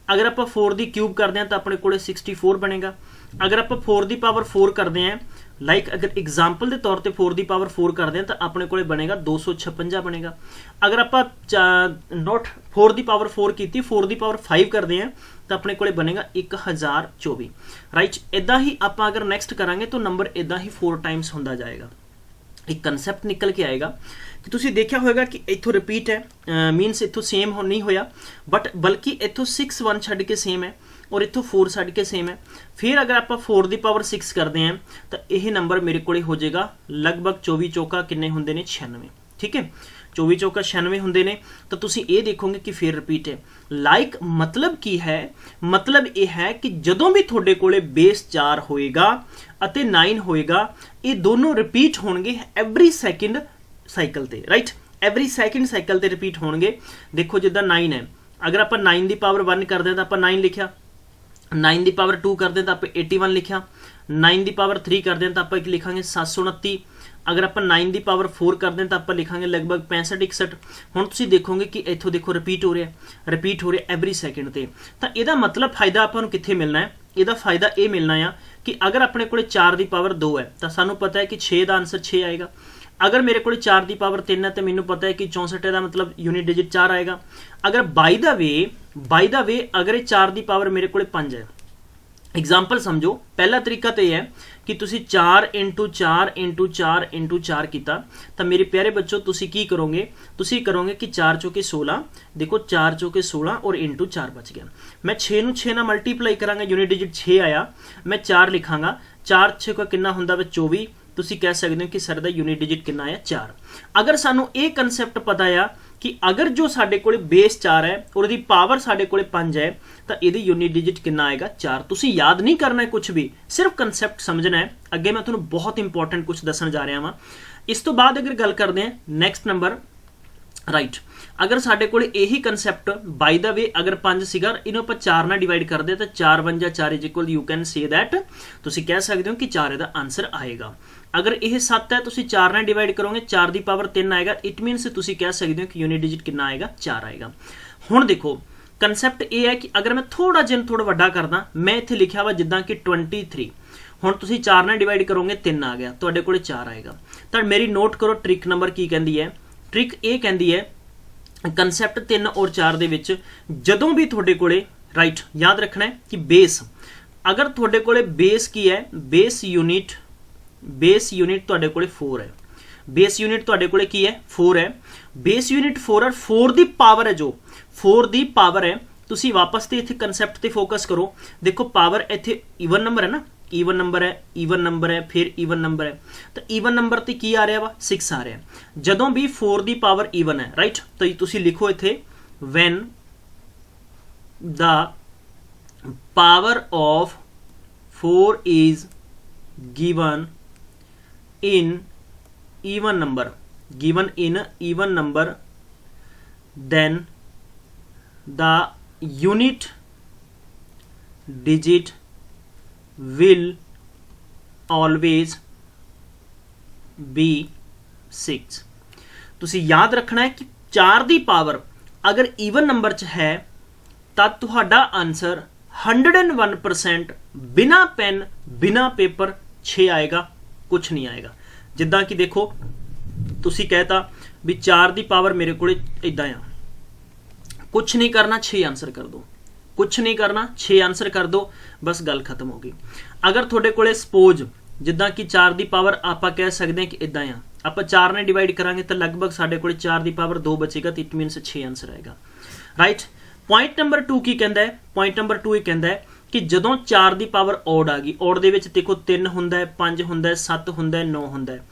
अगर आप 4 की क्यूब करते हैं तो अपने को 64 बनेगा। अगर आप 4 की पावर 4 करते हैं, ਲਾਈਕ ਅਗਰ ਐਗਜ਼ਾਮਪਲ ਦੇ ਤੌਰ ਤੇ 4 ਦੀ ਪਾਵਰ 4 ਕਰਦੇ ਹਾਂ ਤਾਂ ਆਪਣੇ ਕੋਲੇ ਬਣੇਗਾ 256 ਬਣੇਗਾ। ਅਗਰ ਆਪਾਂ ਨੋਟ 4 ਦੀ ਪਾਵਰ 4 ਕੀਤੀ 4 ਦੀ ਪਾਵਰ 5 ਕਰਦੇ ਹਾਂ ਤਾਂ ਆਪਣੇ ਕੋਲੇ ਬਣੇਗਾ 1024 ਰਾਈਟ। ਇਦਾਂ ਹੀ ਆਪਾਂ ਅਗਰ ਨੈਕਸਟ ਕਰਾਂਗੇ ਤਾਂ ਨੰਬਰ ਇਦਾਂ ਹੀ 4 ਟਾਈਮਸ ਹੁੰਦਾ ਜਾਏਗਾ। ਇੱਕ ਕਨਸੈਪਟ ਨਿਕਲ ਕੇ ਆਏਗਾ ਕਿ ਤੁਸੀਂ ਦੇਖਿਆ ਹੋਵੇਗਾ ਕਿ ਇੱਥੋਂ ਰਿਪੀਟ ਹੈ ਮੀਨਸ ਇੱਥੋਂ ਸੇਮ ਨਹੀਂ ਹੋਇਆ ਬਟ ਬਲਕਿ ਇੱਥੋਂ 6 1 ਛੱਡ ਕੇ ਸੇਮ ਹੈ ਔਰ ਇੱਥੋਂ 4 ਛੱਡ ਕੇ ਸੇਮ ਹੈ। ਫਿਰ ਅਗਰ ਆਪਾਂ 4 ਦੀ ਪਾਵਰ 6 ਕਰਦੇ ਹਾਂ ਤਾਂ ਇਹ ਨੰਬਰ ਮੇਰੇ ਕੋਲੇ ਹੋ ਜਾਏਗਾ ਲਗਭਗ 24 ਚੌਕਾ ਕਿੰਨੇ ਹੁੰਦੇ ਨੇ 96 ਠੀਕ ਹੈ 24 ਚੌਕਾ 96 ਹੁੰਦੇ ਨੇ। ਤਾਂ ਤੁਸੀਂ ਇਹ ਦੇਖੋਗੇ ਕਿ ਫਿਰ ਰਿਪੀਟ ਹੈ ਲਾਈਕ ਮਤਲਬ ਕੀ ਹੈ ਮਤਲਬ ਇਹ ਹੈ ਕਿ ਜਦੋਂ ਵੀ ਤੁਹਾਡੇ ਕੋਲੇ ਬੇਸ 4 ਹੋਏਗਾ ਅਤੇ 9 ਹੋਏਗਾ ਇਹ ਦੋਨੋਂ ਰਿਪੀਟ ਹੋਣਗੇ ਐਵਰੀ ਸੈਕਿੰਡ ਸਾਈਕਲ ਤੇ ਰਾਈਟ ਐਵਰੀ ਸੈਕਿੰਡ ਸਾਈਕਲ ਤੇ ਰਿਪੀਟ ਹੋਣਗੇ। ਦੇਖੋ ਜਿੱਦਾਂ 9 ਹੈ ਅਗਰ ਆਪਾਂ 9 ਦੀ ਪਾਵਰ 1 ਕਰਦੇ ਹਾਂ ਤਾਂ ਆਪਾਂ 9 ਲਿਖਿਆ 9 ਦੀ ਪਾਵਰ 2 ਕਰਦੇ ਹਾਂ ਤਾਂ ਆਪਾਂ 81 ਲਿਖਿਆ 9 ਦੀ ਪਾਵਰ 3 ਕਰਦੇ ਹਾਂ ਤਾਂ ਆਪਾਂ ਲਿਖਾਂਗੇ 729 ਅਗਰ ਆਪਾਂ 9 ਦੀ ਪਾਵਰ 4 ਕਰਦੇ ਹਾਂ ਤਾਂ ਆਪਾਂ ਲਿਖਾਂਗੇ ਲਗਭਗ 65 61। ਹੁਣ ਤੁਸੀਂ ਦੇਖੋਗੇ ਕਿ ਇੱਥੋਂ ਦੇਖੋ ਰਿਪੀਟ ਹੋ ਰਿਹਾ ਐਵਰੀ ਸੈਕਿੰਡ ਤੇ। ਤਾਂ ਇਹਦਾ ਮਤਲਬ ਫਾਇਦਾ ਆਪਾਂ ਨੂੰ ਕਿੱਥੇ ਮਿਲਣਾ ਹੈ ਇਹਦਾ ਫਾਇਦਾ ਇਹ ਮਿਲਣਾ ਆ ਕਿ ਅਗਰ ਆਪਣੇ ਕੋਲੇ 4 ਦੀ ਪਾਵਰ 2 ਹੈ ਤਾਂ ਸਾਨੂੰ ਪਤਾ ਹੈ ਕਿ 6 ਦਾ ਆਨਸਰ 6 ਆਏਗਾ। ਅਗਰ ਮੇਰੇ ਕੋਲ 4 ਦੀ ਪਾਵਰ 3 ਹੈ ਤਾਂ ਮੈਨੂੰ ਪਤਾ ਹੈ ਕਿ 64 ਦਾ ਮਤਲਬ ਯੂਨਿਟ ਡਿਜਿਟ 4 ਆਏਗਾ। ਅਗਰ ਬਾਈ ਦਾ ਵੇ ਅਗਰ ਇਹ 4 ਦੀ ਪਾਵਰ ਮੇਰੇ ਕੋਲ 5 ਹੈ एग्जाम्पल समझो पहला तरीका तो यह है कि तुसी 4 इंटू 4 इंटू 4 इंटू 4 किया तो मेरे प्यारे बच्चों तुसी की करोगे तुसी करोगे कि 4 चौके 16 देखो 4 चौके 16 और इंटू 4 बच गया। मैं 6 ਨੂੰ 6 ਨਾਲ मल्टीप्लाई करांगा यूनिट डिजिट 6 आया मैं 4 लिखांगा 4 6 का कितना हुंदा वे 24 ਤੁਸੀਂ ਕਹਿ ਸਕਦੇ ਹੋ ਕਿ ਸਰ ਦਾ ਯੂਨਿਟ ਡਿਜਿਟ ਕਿੰਨਾ ਹੈ 4। ਅਗਰ ਸਾਨੂੰ ਇਹ ਕਨਸੈਪਟ ਪਤਾ ਆ ਕਿ ਅਗਰ ਜੋ ਸਾਡੇ ਕੋਲੇ ਬੇਸ 4 ਹੈ ਔਰ ਉਹਦੀ ਪਾਵਰ ਸਾਡੇ ਕੋਲੇ 5 ਹੈ ਤਾਂ ਇਹਦੀ ਯੂਨਿਟ ਡਿਜਿਟ ਕਿੰਨਾ ਆਏਗਾ 4। ਤੁਸੀਂ ਯਾਦ ਨਹੀਂ ਕਰਨਾ ਹੈ ਕੁਝ ਵੀ ਸਿਰਫ ਕਨਸੈਪਟ ਸਮਝਣਾ ਹੈ। ਅੱਗੇ ਮੈਂ ਤੁਹਾਨੂੰ ਬਹੁਤ ਇੰਪੋਰਟੈਂਟ ਕੁਝ ਦੱਸਣ ਜਾ ਰਿਹਾ ਹਾਂ। ਇਸ ਤੋਂ ਬਾਅਦ ਅਗਰ ਗੱਲ ਕਰਦੇ ਹਾਂ ਨੈਕਸਟ ਨੰਬਰ ਰਾਈਟ ਅਗਰ ਸਾਡੇ ਕੋਲੇ ਇਹੀ ਕਨਸੈਪਟ ਬਾਈ ਦਾ ਵੇ ਅਗਰ 5 ਸੀਗਾ ਇਹਨੂੰ ਆਪਾਂ 4 ਨਾਲ ਡਿਵਾਈਡ ਕਰਦੇ ਤਾਂ 4 ਬਣ ਜਾ 4 is equal you can say that ਤੁਸੀਂ ਕਹਿ ਸਕਦੇ ਹੋ ਕਿ 4 ਇਹਦਾ ਆਨਸਰ ਆਏਗਾ। अगर यह 7 है तुसी 4 ਨਾਲ डिवाइड करोगे 4 ਦੀ ਪਾਵਰ 3 ਆਏਗਾ ਇਟ ਮੀਨਸ ਤੁਸੀਂ ਕਹਿ ਸਕਦੇ ਹੋ ਕਿ ਯੂਨਿਟ ਡਿਜਿਟ ਕਿੰਨਾ ਆਏਗਾ 4 ਆਏਗਾ। ਹੁਣ ਦੇਖੋ ਕਨਸੈਪਟ ਇਹ ਹੈ ਕਿ ਅਗਰ ਮੈਂ ਥੋੜਾ ਵੱਡਾ ਕਰਦਾ ਮੈਂ ਇੱਥੇ ਲਿਖਿਆ ਵਾ ਜਿੱਦਾਂ ਕਿ 23 ਹੁਣ ਤੁਸੀਂ 4 ਨਾਲ ਡਿਵਾਈਡ ਕਰੋਗੇ 3 ਆ ਗਿਆ ਤੁਹਾਡੇ ਕੋਲੇ 4 ਆਏਗਾ। ਤਾਂ ਮੇਰੀ ਨੋਟ ਕਰੋ ਟ੍ਰਿਕ ਨੰਬਰ ਕੀ ਕਹਿੰਦੀ ਹੈ ਟ੍ਰਿਕ ਇਹ ਕਹਿੰਦੀ ਹੈ ਕਨਸੈਪਟ 3 और 4 ਦੇ ਵਿੱਚ ਜਦੋਂ ਵੀ ਤੁਹਾਡੇ ਕੋਲੇ ਰਾਈਟ ਯਾਦ ਰੱਖਣਾ ਹੈ ਕਿ ਬੇਸ ਅਗਰ ਤੁਹਾਡੇ ਕੋਲੇ ਬੇਸ ਕੀ ਹੈ ਬੇਸ यूनिट ਤੁਹਾਡੇ ਕੋਲੇ 4 ਹੈ ਬੇਸ यूनिट ਤੁਹਾਡੇ ਕੋਲੇ ਕੀ ਹੈ 4 ਹੈ ਬੇਸ यूनिट 4 और 4 ਦੀ ਪਾਵਰ ਹੈ ਜੋ 4 ਦੀ ਪਾਵਰ ਹੈ ਤੁਸੀਂ ਵਾਪਸ ਤੇ ਇੱਥੇ ਕਨਸੈਪਟ ਤੇ ਫੋਕਸ ਕਰੋ। ਦੇਖੋ ਪਾਵਰ ਇੱਥੇ ਈਵਨ ਨੰਬਰ ਹੈ ਨਾ ਈਵਨ ਨੰਬਰ ਹੈ ਫਿਰ ਈਵਨ ਨੰਬਰ ਹੈ ਤਾਂ ਈਵਨ ਨੰਬਰ ਤੇ ਕੀ ਆ ਰਿਹਾ ਵਾ 6 ਆ ਰਿਹਾ। ਜਦੋਂ ਵੀ 4 ਦੀ ਪਾਵਰ ਈਵਨ ਹੈ ਰਾਈਟ ਤਾਂ ਤੁਸੀਂ ਲਿਖੋ ਇੱਥੇ when the power of 4 is given in even number then the unit digit will always be 6। ਤੁਸੀਂ याद रखना है कि 4 ਦੀ ਪਾਵਰ अगर ਈਵਨ ਨੰਬਰ ਚ ਹੈ ਤਾਂ ਤੁਹਾਡਾ ਆਨਸਰ 101% ਬਿਨਾ ਪੈਨ ਬਿਨਾ ਪੇਪਰ 6 ਆਏਗਾ कुछ नहीं आएगा। जिद्दां कि देखो तुसी कहता भी 4 ਦੀ पावर मेरे को इदा आ कुछ नहीं करना 6 आंसर कर दो कुछ नहीं करना 6 आंसर कर दो बस गल खत्म हो गई। अगर थोड़े कोले सपोज जिद्दां कि 4 ਦੀ पावर आप कह सकते हैं कि इदा आ आप 4 ने डिवाइड करांगे तो लगभग साडे कोले 4 ਦੀ पावर 2 बचेगा तो इट मीनस 6 आंसर आएगा राइट। पॉइंट नंबर 2 की कहता है पॉइंट नंबर 2 ये कहता है कि ਜਦੋਂ 4 ਦੀ ਪਾਵਰ ਔਡ ਆ ਗਈ ਔਡ ਦੇ ਵਿੱਚ ਦੇਖੋ 3 ਹੁੰਦਾ ਹੈ 5 ਹੁੰਦਾ ਹੈ 7 ਹੁੰਦਾ ਹੈ 9 ਹੁੰਦਾ ਹੈ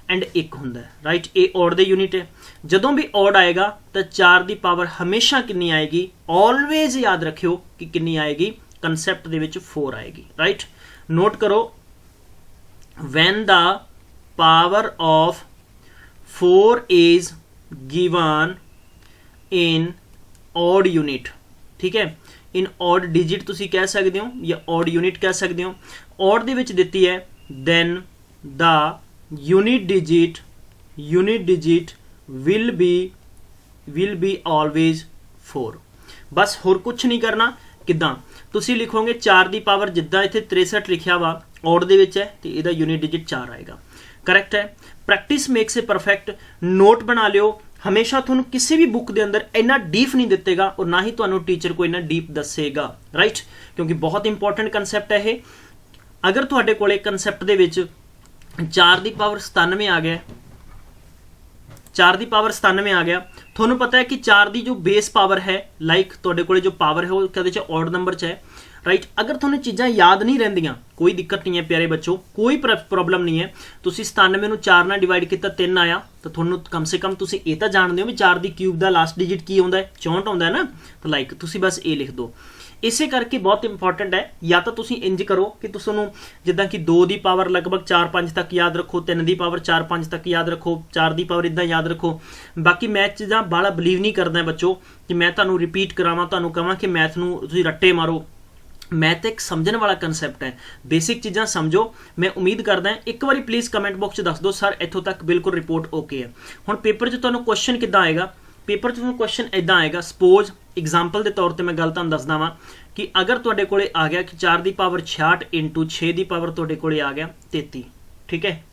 ਐਂਡ 1 ਹੁੰਦਾ ਹੈ ਰਾਈਟ ਇਹ ਔਡ ਦੇ ਯੂਨਿਟ ਹੈ। ਜਦੋਂ ਵੀ ਔਡ ਆਏਗਾ ਤਾਂ 4 ਦੀ ਪਾਵਰ ਹਮੇਸ਼ਾ ਕਿੰਨੀ ਆਏਗੀ ਆਲਵੇਜ਼ ਯਾਦ ਰੱਖਿਓ ਕਿ ਕਿੰਨੀ ਆਏਗੀ ਕਨਸੈਪਟ ਦੇ ਵਿੱਚ 4 ਆਏਗੀ ਰਾਈਟ। ਨੋਟ ਕਰੋ when the power of 4 is given in odd unit ठीक है इन ऑड डिजिट तुसी कह सकते हो या ऑड यूनिट कह सकते हो ऑड दे विच दित्ती है then the unit digit will be always 4। बस होर कुछ नहीं करना किदां तुसी लिखोगे 4 की पावर जिद्दां इत्थे 63 लिखिया वा ऑड दे विच है तो इहदा यूनिट डिजिट 4 आएगा। करैक्ट है। Practice makes a perfect. Note बना लियो, हमेशा तुहानूं किसी भी बुक के अंदर इन्ना डीप नहीं दितेगा और ना ही तुहानूं टीचर को इन्ना डीप दसेगा, राइट, क्योंकि बहुत इंपॉर्टेंट कंसैप्ट है ये। अगर तुहाडे कोले कंसैप्ट दे विच 4 की पावर 97 आ गया, 4 की पावर 97 आ गया, थोनों पता है कि 4 की जो बेस पावर है, लाइक तुहाडे कोले जो पावर है वो कहदे च ऑड नंबर च है, राइट। अगर थोनों चीज़ां याद नहीं रहिंदियां कोई दिक्कत नहीं है प्यारे बच्चों, कोई प्रॉब्लम नहीं है। तुसी 97 नूं 4 नाल डिवाइड किया 3 आया तो थोनों कम से कम तुसी ये तो जानते हो भी 4 की क्यूब का लास्ट डिजिट की आउंदा है, 64 आउंदा है ना, तो लाइक तुसी बस ये लिख दो। इसे करके बहुत इंपॉर्टेंट है। या तो तुसी इंज करो कि तुसानूं जिद्दां कि 2 की पावर लगभग 4-5 तक याद रखो, 3 की पावर 4-5 तक याद रखो, 4 की पावर इदां याद रखो। बाकी मैथ चीज़ां बड़ा बिलीव नहीं करदा बच्चों कि मैं तुहानूं रिपीट करावां, तुहानूं कहां कि मैथ नूं तुसीं रट्टे मारो। मैथ एक समझने वाला कंसैप्ट है, बेसिक चीज़ां समझो। मैं उम्मीद करदा एक बार प्लीज़ कमेंट बॉक्स दस दो सर इत्थों तक बिल्कुल रिपोर्ट ओके है। हुण पेपर 'च तुहानूं क्वेश्चन किद्दां आएगा, पेपर 'च तुहानूं क्वेश्चन इदां आएगा। सपोज एग्जाम्पल के तौर पर मैं गल तुहानूं दसदा वां कि अगर तुहाडे कोले आ गया कि 4 की पावर 66 इंटू 6 की पावर तुहाडे कोले आ गया 33, ठीक है।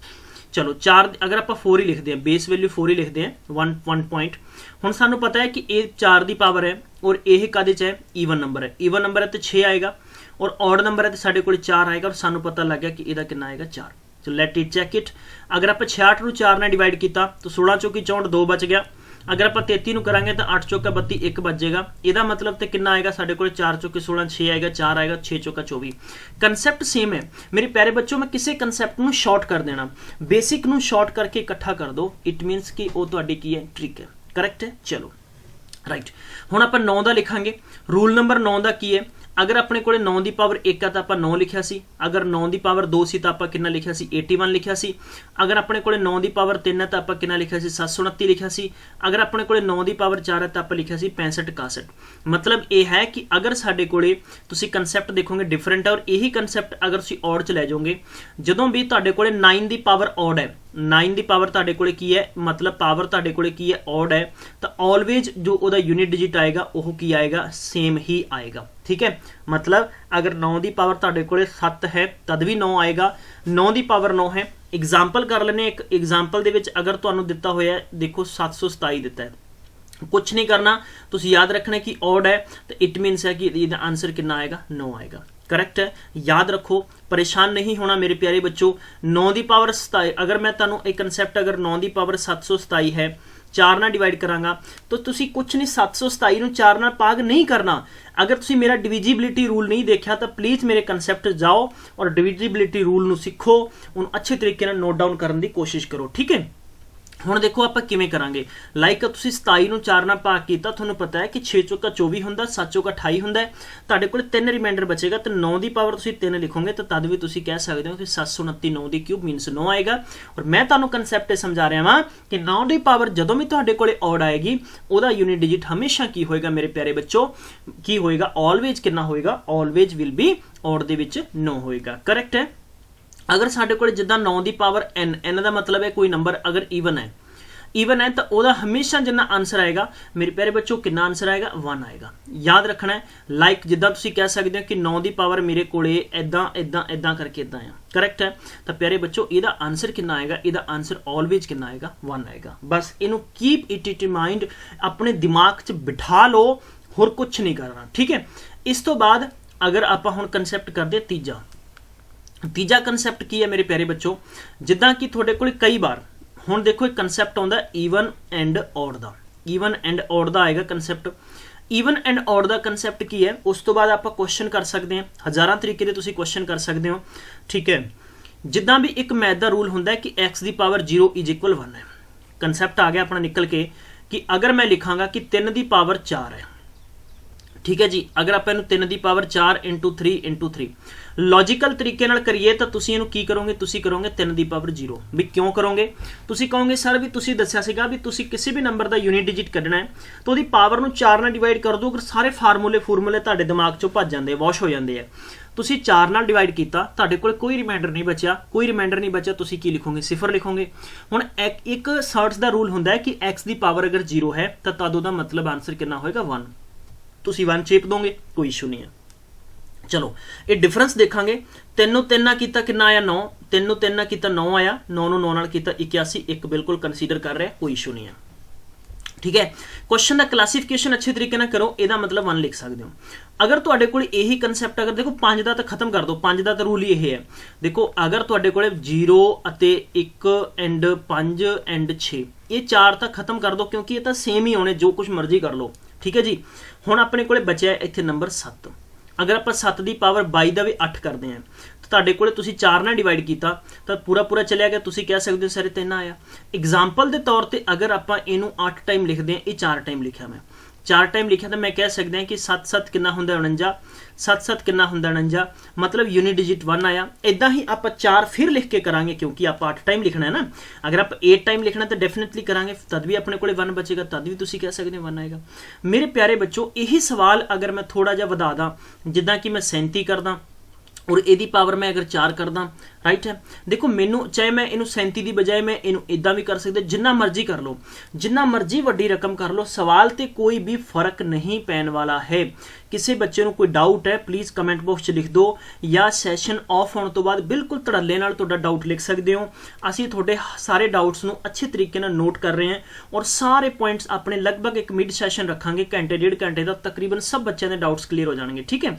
चलो 4 अगर आप 4 ही लिखते हैं, बेस वैल्यू 4 ही लिखते हैं, 1 पॉइंट। हुण सानूं पता है कि ये 4 की पावर है और यह कादे च है, ईवन नंबर है। ईवन नंबर है तो 6 आएगा और ऑड नंबर है तो साढ़े को 4 आएगा और सानू पता लग गया कि यदा कितना आएगा 4। तो लेट इट चेक इट। अगर आप 66 नूं 4 ने डिवाइड किया तो 16 चौकी 64 2 बच गया। अगर आप 33 नूं करांगे तो 8 चौका 32 1 बच जाएगा। यदा मतलब तो कितना आएगा साढ़े को 4 चौके 16 6 आएगा, 4 आएगा, 6 चौका 24। कंसैप्ट सेम है मेरे प्यारे बच्चों। मैं किसी कंसैप्ट नूं शॉर्ट कर देना, बेसिक नूं शॉर्ट करके इकट्ठा कर दो, इट मीनस कि वो तुहाडी की है ट्रिक है। करैक्ट है। चलो राइट, हुण आपां 9 का लिखांगे। रूल नंबर 9 का की है, अगर अपने को 9 की पावर 1 है तो आप 9 लिखा सी, अगर 9 की पावर 2 सी तो आप कितना लिखा सी 81 लिखा सी, अगर अपने को 9 की पावर 3 है तो आप कितना लिखा सी 729 लिखा सी, अगर अपने को 9 की पावर 4 है तो आप लिखा सी 65 61। मतलब ये है कि अगर साडे कोले तुसी कंसैप्ट देखोगे डिफरेंट है और यही कंसैप्ट अगर तुसी ऑड च लै जाओगे, जदों भी तुहाडे कोले 9 की पावर ऑड है, 9 की पावर तुहाडे कोले की है, मतलब पावर तुहाडे कोले की है ऑड है, तो ऑलवेज जो उहदा यूनिट डिजिट आएगा वह की आएगा सेम ही आएगा। ठीक है, मतलब अगर 9 की पावर तुहाडे कोले 7 है तद भी 9 आएगा, 9 की पावर 9 है। एग्जाम्पल कर लेने, एक एग्जाम्पल दे विच अगर तुहानूं दिता होया देखो 727 दिता है, कुछ नहीं करना, तुसीं याद रखना कि ऑड है तो इट मीनस है कि इसका आंसर कितना आएगा 9 आएगा। करैक्ट है, याद रखो, परेशान नहीं होना मेरे प्यारे बच्चों। 9 की पावर 27, अगर मैं तुहानूं एक कंसैप्ट अगर 9 की पावर 727 है 4 नाल डिवाइड करांगा तो तुसी कुछ नहीं 727 नूं 4 नाल भाग नहीं करना। अगर तुसी मेरा डिविजिबिलिटी रूल नहीं देखा तो प्लीज़ मेरे कंसैप्ट जाओ और डिविजिबिलिटी रूल नूं सीखो, उन अच्छे तरीके नाल नोट डाउन करने की कोशिश करो। ठीक है, हुण देखो आप किवें करांगे। लाइक तुसीं 27 नूं 4 नाल भाग कीता, तुहानूं पता है कि 6 चौका 24 हुंदा, 7 चौका 28 हुंदा है, तुहाडे कोल 3 रिमाइंडर बचेगा तो 9 की पावर तुसीं 3 लिखोगे तो तद भी तुसीं कह सकते हो कि 729 9 की क्यूब मीनस 9 आएगा। और मैं तुहानूं कंसैप्ट समझा रहा वां कि 9 की पावर जदों भी तुहाडे कोले ऑड आएगी उहदा यूनिट डिजिट हमेशा की होएगा मेरे प्यारे बच्चों, की होएगा ऑलवेज कितना होएगा, ऑलवेज विल बी ऑड दे विच 9 होएगा। करैक्ट है। अगर साडे कोले जिद्दां 9 की पावर n का मतलब है कोई नंबर अगर ईवन है तो वह हमेशा जिन्ना आंसर आएगा मेरे प्यारे बच्चों कितना आंसर आएगा 1 आएगा। याद रखना है, लाइक जिद्दां तुसीं कह सकते हो कि 9 की पावर मेरे कोले इदां इदां इदां करके इदां है। करैक्ट है, तो प्यारे बच्चों इसदा आंसर कितना आएगा, इसदा आंसर ऑलवेज कितना आएगा 1 आएगा। बस इनू कीप इट इन माइंड, अपने दिमाग च बिठा लो, होर कुछ नहीं करना। ठीक है, इस तो बाद अगर आप हुण कंसैप्ट करदे तीजा कंसैप्ट की है मेरे प्यारे बच्चों, जिद्दां कि तुहाडे कोल कई बार हुण देखो एक कंसैप्ट आउंदा ईवन एंड ऑड दा, ईवन एंड ऑड दा आएगा कंसैप्ट। ईवन एंड ऑड दा कंसैप्ट की है, उस तो बाद आप क्वेश्चन कर सकते हैं, हज़ारां तरीके दे तुसीं क्वेश्चन कर सकते हो। ठीक है, जिद्दां भी एक मैथ दा रूल हुंदा है कि x की पावर 0 इज इक्वल 1 है। कंसैप्ट आ गया अपना निकल के कि अगर मैं लिखांगा कि 3 की पावर 4 है, ठीक है जी, अगर आप 3 की पावर 4 इंटू 3 लॉजिकल तरीके नाल करिए तो तुसीं इहनूं की करोगे, तुसीं करोगे 3 की पावर 0। भी क्यों करोगे, तुसीं कहोगे सर भी तुसीं दस्सिया सीगा भी तुसीं किसी भी नंबर का यूनिट डिजिट कढ़ना है तो उहदी पावर नूं 4 नाल डिवाइड कर दो, अगर सारे फार्मूले तुहाडे दिमाग चों भज जांदे, वॉश हो जाते हैं। तुसीं 4 नाल डिवाइड किया, तुहाडे कोल कोई रिमाइंडर नहीं बचा, तुसीं की लिखोगे 0 लिखोगे। हुण एक सर्ट्स का रूल हुंदा है कि x की पावर अगर 0 है तो तद उहदा मतलब आंसर कितना होएगा 1, तुसीं 1 चेप दोगे, कोई इशू नहीं है। चलो ये डिफरेंस देखांगे। 3 ਨੂੰ 3 ਨਾਲ ਕੀਤਾ कितना आया 9, 3 ਨੂੰ 3 ਨਾਲ ਕੀਤਾ 9 आया, 9 ਨੂੰ 9 ਨਾਲ ਕੀਤਾ 81, एक बिल्कुल कंसीडर कर रहे हैं, कोई इशू नहीं है। ठीक है, क्वेश्चन का क्लासीफिकेशन अच्छे तरीके ना करो, ਇਹਦਾ मतलब 1 लिख सकते हो। अगर ਤੁਹਾਡੇ ਕੋਲ ਇਹੀ ਕਨਸੈਪਟ, अगर देखो 5 ਦਾ ਤਾਂ ਖਤਮ ਕਰ ਦਿਓ, 5 ਦਾ ਤਾਂ ਰੂਲ ਹੀ ਇਹ ਹੈ। देखो अगर ਤੁਹਾਡੇ ਕੋਲ 0 ਅਤੇ 1 ਐਂਡ 5 ਐਂਡ 6 ਇਹ 4 ਤਾਂ ਖਤਮ ਕਰ ਦਿਓ, ਕਿਉਂਕਿ ਇਹ ਤਾਂ ਸੇਮ ਹੀ ਹੋਣੇ, ਜੋ ਕੁਝ ਮਰਜ਼ੀ ਕਰ ਲਓ। ਠੀਕ ਹੈ ਜੀ, ਹੁਣ ਆਪਣੇ ਕੋਲੇ ਬਚਿਆ ਇੱਥੇ ਨੰਬਰ 7। अगर आप 7 की पावर 22 का भी 8 करते हैं तो तुहाडे कोले तुसीं 4 नाल डिवाइड किया तो पूरा पूरा चलिया गया, तुसीं कह सकते हो सारे 3 आया। एग्जाम्पल के तौर पर अगर आप इनू 8 टाइम लिखते हैं, ये 4 टाइम लिखा, मैं 4 टाइम लिखा तो मैं कह सकते हैं कि 7 7 कितना हुंदा 49, 7 7 कितना हुंदा 49, मतलब यूनिट डिजिट 1 आया। इदां ही आप 4 फिर लिख के करांगे, क्योंकि आप 8 टाइम लिखना है ना। अगर आप 8 टाइम लिखना तो डेफिनेटली करांगे, तद भी अपने कोले 1 बचेगा, तद भी तुसीं कह सकते हो 1 आएगा। मेरे प्यारे बच्चों, यही सवाल अगर मैं थोड़ा जिहा वधा दा, जिद्दां कि मैं 37 करदा और ਇਹਦੀ पावर मैं अगर 4 करदा, राइट है। देखो मैनू चाहे मैं इनू 37 की बजाय मैं इनू इदा भी कर सकते, जिन्ना मर्जी कर लो, जिन्ना मर्जी वड्डी रकम कर लो, सवाल ते कोई भी फर्क नहीं पैन वाला है। किसी बच्चे को कोई डाउट है प्लीज़ कमेंट बॉक्स लिख दो, या सैशन ऑफ होने तो बाद बिल्कुल धड़ल्ले नाल तुहाडा डाउट लिख सकते हो। असीं तुहाडे सारे डाउट्स नू अच्छे तरीके नाल नोट कर रहे हैं और सारे पॉइंट्स अपने लगभग एक मिड सैशन रखांगे, घंटे 1.5 घंटे का, तकरीबन सब बच्चों के डाउट्स क्लीयर हो जाएंगे। ठीक है,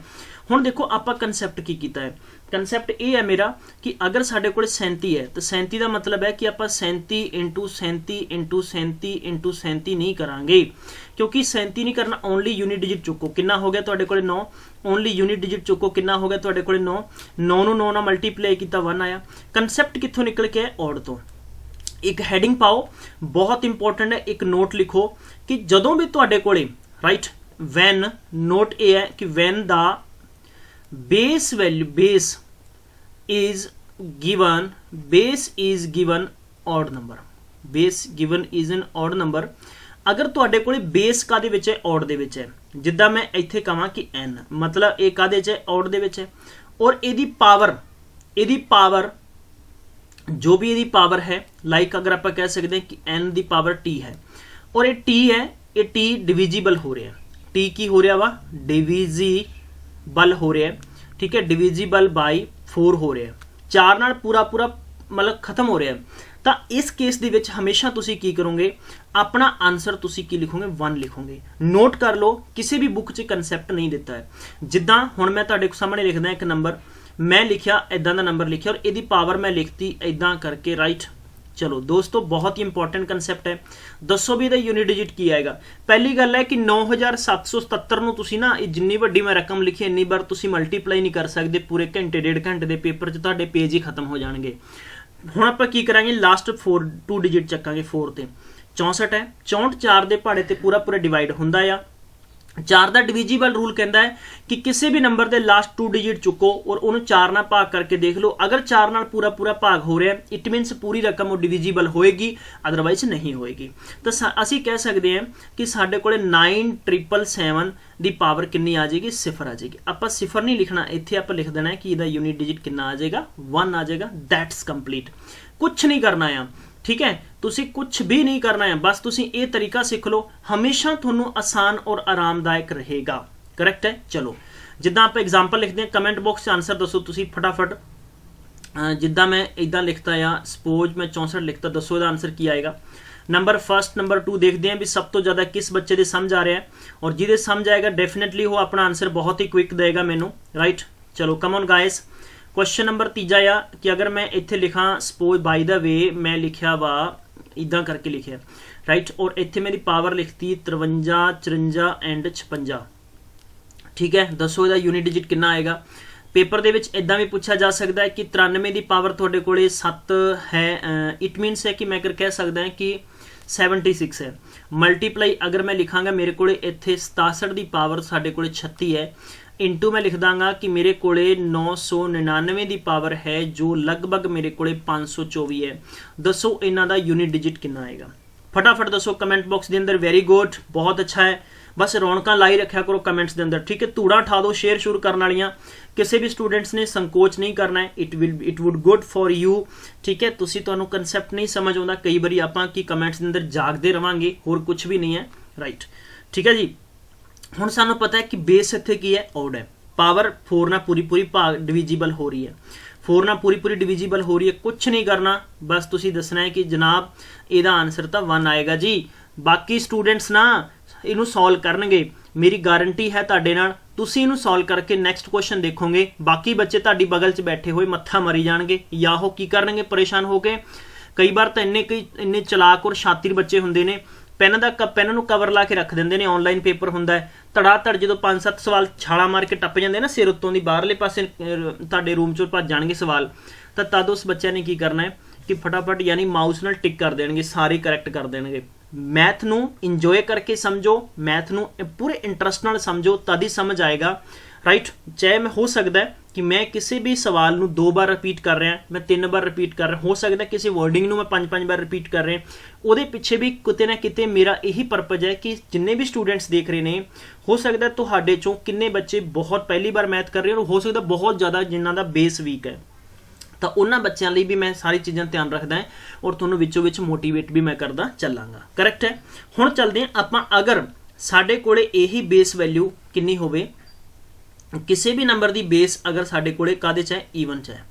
हुण देखो आपां कंसैप्ट की कीता है। कंसैप्ट ये है मेरा कि अगर साढ़े को 37 है तो 37 का मतलब है कि आप 37 इंटू 37 इंटू 37 इंटू 37 नहीं करांगे, क्योंकि 37 नहीं करना, ओनली यूनिट डिजिट चुको, कितना हो गया तुहाडे कोले 9, ओनली यूनिट डिजिट चुको, कितना हो गया तुहाडे कोले 9, 9 नूं 9 नाल मल्टीप्लाई किया 1 आया। कंसैप्ट कित्थों निकल के है? ऑड तो। एक हैडिंग पाओ, बहुत इंपॉर्टेंट है, एक नोट लिखो कि जदों भी तुहाडे कोले, राइट, वैन, नोट ये है कि वैन दा base value, base is given odd number, base given is an odd number। अगर तुहाडे कोले बेस कादे विच है? ऑड दे विच है। जिद्दां मैं इत्थे कहां कि n, मतलब ये कादे च है? ऑड दे विच है। और इहदी पावर जो भी इहदी पावर है, लाइक अगर आप कह सकते हैं कि n दी पावर t है, और ये t है, ये t डिविजिबल हो रहा है। t की हो रहा वा? डिविजिबल हो रहा है। ठीक है, डिविजिबल बाई 4 हो रहा है, 4 नाल पूरा पूरा मतलब खत्म हो रहा है। तो इस केस दे विच हमेशा तुसी की करोगे, अपना आंसर तुसी की लिखोगे? 1 लिखोगे। नोट कर लो, किसी भी बुक च कंसैप्ट नहीं दिता है। जिद्दां हुण मैं तुहाडे सामने लिखदा एक नंबर, मैं लिखिया इदां दा नंबर लिखिया और इहदी पावर मैं लिखती इदां करके, राइट। चलो दोस्तों, बहुत ही इंपॉर्टेंट कंसैप्ट है। दसो भी यूनिट डिजिट की आएगा। पहली गल है कि 9777 नूं तुसीं ना जिन्नी वड्डी मैं रकम लिखी इन्नी बार तुसीं मल्टीप्लाई नहीं कर सकते, पूरे घंटे 1.5 घंटे के पेपर च तुहाडे पेज ही खत्म हो जाएंगे। हुण आपां की करांगे? लास्ट 2 डिजिट चक्कांगे 4 ते। 64 है, 64 4 दे पहाड़े ते पूरा पूरा डिवाइड हुंदा आ। 4 का डिविजिबल रूल कहता है कि किसी भी नंबर के लास्ट 2 डिजिट चुको और उन्होंने 4 नाल भाग करके देख लो। अगर 4 नाल पूरा पूरा भाग हो रहा है, इट मीनस पूरी रकम डिविजिबल होएगी, अदरवाइज नहीं होएगी। तो असी कह सकते हैं कि साढ़े कोले 9777 की पावर कितनी आ जाएगी? 0 आ जाएगी। आप 0 नहीं लिखना, इत्थे आप लिख देना है कि इसका यूनिट डिजिट कितना आ जाएगा? 1 आ जाएगा। That's complete. कुछ नहीं करना है, ठीक है, तुसी कुछ भी नहीं करना है, बस तुसी ये तरीका सीख लो, हमेशा थोनू आसान और आरामदायक रहेगा। करेक्ट है। चलो जिद्दां आप एग्जाम्पल लिखते हैं, कमेंट बॉक्स से आंसर दसो तुसी फटाफट। जिद्दां मैं इदा लिखता या सपोज मैं 64 लिखता, दसो इसका आंसर की आएगा। नंबर फर्स्ट नंबर 2 देखते हैं भी सब तो ज़्यादा किस बच्चे दे समझ आ रहा है, और जिदे समझ आएगा डेफिनेटली वो अपना आंसर बहुत ही क्विक देगा मैनू, राइट। चलो come on guys. Question number 3 आ कि अगर मैं इत्थे लिखा सपोज बाय द वे मैं लिखा वा इदा करके लिखा, राइट, और इत्थे मेरी पावर लिखती 53 54 एंड 56, ठीक है। दसो इसका यूनिट डिजिट कितना आएगा? पेपर दे विच इदां भी पूछा जा सकता है कि 93 की पावर तुहाडे कोले 7 है, इट मीनस है कि मैं अगर कह सकता है कि 76 है। मल्टीप्लाई अगर मैं लिखांगा मेरे कोले इत्थे 67 की पावर साडे कोले 36 है, इंटू मैं लिख दांगा कि मेरे कोले 999 की पावर है जो लगभग मेरे कोले 524 है। दसो इन्हां दा यूनिट डिजिट कितना आएगा? फटाफट दसो कमेंट बॉक्स के अंदर। वेरी गुड, बहुत अच्छा है। बस रौनक लाई रखा करो कमेंट्स के अंदर, ठीक है। धूड़ा ठा दो शेयर शुरू करने वालियां, किसी भी स्टूडेंट्स ने संकोच नहीं करना है। It would good for you, ठीक है। तुसी तुहानू कंसैप्ट नहीं समझ आता, कई बार आपां की कमेंट्स के अंदर जागते रहांगे, होर कुछ भी नहीं है, राइट, ठीक है जी। हुण सानू पता है कि बेस इत्थे की है? ऑड है। पावर 4 ਨਾਲ पूरी भाग डिविजिबल हो रही है, 4 ਨਾਲ पूरी डिविजिबल हो रही है। कुछ नहीं करना, बस तुसी दसना है कि जनाब ਇਹਦਾ आंसर तो 1 आएगा जी। बाकी स्टूडेंट्स ना ਇਹਨੂੰ सॉल्व करनगे, मेरी गारंटी है ਤੁਹਾਡੇ ਨਾਲ। ਤੁਸੀਂ ਇਹਨੂੰ सॉल्व करके नैक्सट क्वेश्चन देखोगे, बाकी बच्चे ਤੁਹਾਡੀ बगल 'ਚ बैठे हुए मत्था मरी जाणगे या ਉਹ की करनगे परेशान हो के। कई बार तो इन्ने चलाक और शातिर बच्चे होंगे ने, ਪੈਨ ਨੂੰ ਕਵਰ ਲਾ ਕੇ ਰੱਖ ਦਿੰਦੇ ਨੇ, ਆਨਲਾਈਨ ਪੇਪਰ ਹੁੰਦਾ ਹੈ, ਧੜਾ ਧੜ ਜਦੋਂ 5-7 ਸਵਾਲ ਛਾਲਾ ਮਾਰ ਕੇ ਟੱਪ ਜਾਂਦੇ ਨਾ ਸਿਰ ਉੱਤੋਂ ਦੀ ਬਾਹਰਲੇ ਪਾਸੇ ਤੁਹਾਡੇ ਰੂਮ ਚੋਂ ਭੱਜ ਜਾਣਗੇ ਸਵਾਲ, ਤਾਂ ਤਦ ਉਸ ਬੱਚਿਆਂ ਨੇ ਕੀ ਕਰਨਾ ਹੈ ਕਿ ਫਟਾਫਟ ਯਾਨੀ ਮਾਊਸ ਨਾਲ ਟਿਕ ਕਰ ਦੇਣਗੇ, ਸਾਰੇ ਕਰੈਕਟ ਕਰ ਦੇਣਗੇ। मैथ ਨੂੰ ਇੰਜੋਏ ਕਰਕੇ ਸਮਝੋ, मैथ ਨੂੰ पूरे इंटरस्ट ਨਾਲ ਸਮਝੋ, तद ही समझ आएगा, राइट। चाहे मैं हो सकता है कि मैं किसी भी सवाल ਨੂੰ 2 बार रिपीट कर रहा, मैं 3 बार रिपीट कर रहा, हो सकता है किसी वर्डिंग ਨੂੰ मैं 5-5 बार रिपीट कर रहा, ਉਹਦੇ ਪਿੱਛੇ ਵੀ ਕਿਤੇ ਨਾ ਕਿਤੇ ਮੇਰਾ ਇਹੀ ਪਰਪਸ ਹੈ ਕਿ ਜਿੰਨੇ ਵੀ ਸਟੂਡੈਂਟਸ ਦੇਖ ਰਹੇ ਨੇ, ਹੋ ਸਕਦਾ ਤੁਹਾਡੇ ਚੋਂ ਕਿੰਨੇ ਬੱਚੇ ਬਹੁਤ ਪਹਿਲੀ ਵਾਰ ਮੈਥ ਕਰ ਰਹੇ ਹੋ, ਹੋ ਸਕਦਾ ਬਹੁਤ ਜ਼ਿਆਦਾ ਜਿਨ੍ਹਾਂ ਦਾ ਬੇਸ ਵੀਕ ਹੈ, ਤਾਂ ਉਹਨਾਂ ਬੱਚਿਆਂ ਲਈ ਵੀ ਮੈਂ ਸਾਰੀ ਚੀਜ਼ਾਂ ਧਿਆਨ ਰੱਖਦਾ ਹਾਂ ਔਰ ਤੁਹਾਨੂੰ ਵਿੱਚੋਂ ਵਿੱਚ ਮੋਟੀਵੇਟ ਵੀ ਮੈਂ ਕਰਦਾ ਚੱਲਾਂਗਾ। ਕਰੈਕਟ ਹੈ। ਹੁਣ ਚੱਲਦੇ ਹਾਂ ਆਪਾਂ, ਅਗਰ ਸਾਡੇ ਕੋਲੇ ਇਹੀ ਬੇਸ ਵੈਲਿਊ ਕਿੰਨੀ ਹੋਵੇ, ਕਿਸੇ ਵੀ ਨੰਬਰ ਦੀ ਬੇਸ ਅਗਰ ਸਾਡੇ ਕੋਲੇ ਕਾਹਦੇ 'ਚ ਹੈ, ਈਵਨ 'ਚ ਹੈ,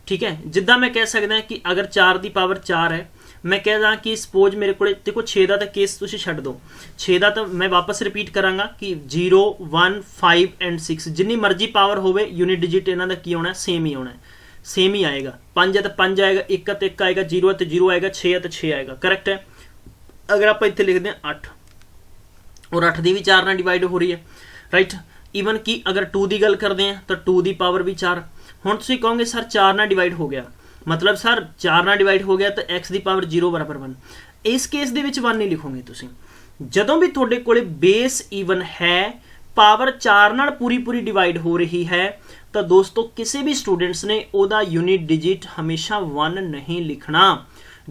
ਠੀਕ ਹੈ। ਜਿੱਦਾਂ ਮੈਂ ਕਹਿ ਸਕਦਾ ਕਿ ਅਗਰ 4 ਦੀ ਪਾਵਰ 4 ਹੈ, मैं कहदा कि सपोज मेरे को देखो 6 का तो केस तुम छड्ड दो, 6 का तो मैं वापस रिपीट करांगा कि 0, 1, 5 एंड 6 जिन्नी मर्जी पावर होवे यूनिट डिजिट इन्हां दा की होना, सेम ही होना है, सेम ही आएगा। 5 है तो 5 आएगा, 1 है तो 1 आएगा, 0 है तो 0 आएगा, 6 है तो 6 आएगा। करेक्ट है। अगर आप इत्थे लिखते हैं 8 और 8 दी भी 4 नाल डिवाइड हो रही है, राइट। ईवन कि अगर 2 की गल करते हैं तो 2 की पावर भी 4। हुण तुसीं कहोगे सर 4 नाल डिवाइड हो गया, मतलब सर 4 ਨਾਲ डिवाइड हो गया तो x ਦੀ पावर 0 बराबर 1। इस केस ਦੇ ਵਿੱਚ 1 नहीं लिखोगे तुसीं। ਜਦੋਂ भी ਤੁਹਾਡੇ ਕੋਲੇ बेस ईवन है, पावर 4 ਨਾਲ पूरी डिवाइड हो रही है, तो दोस्तों किसी भी स्टूडेंट्स ने ਉਹਦਾ यूनिट डिजिट हमेशा 1 नहीं लिखना,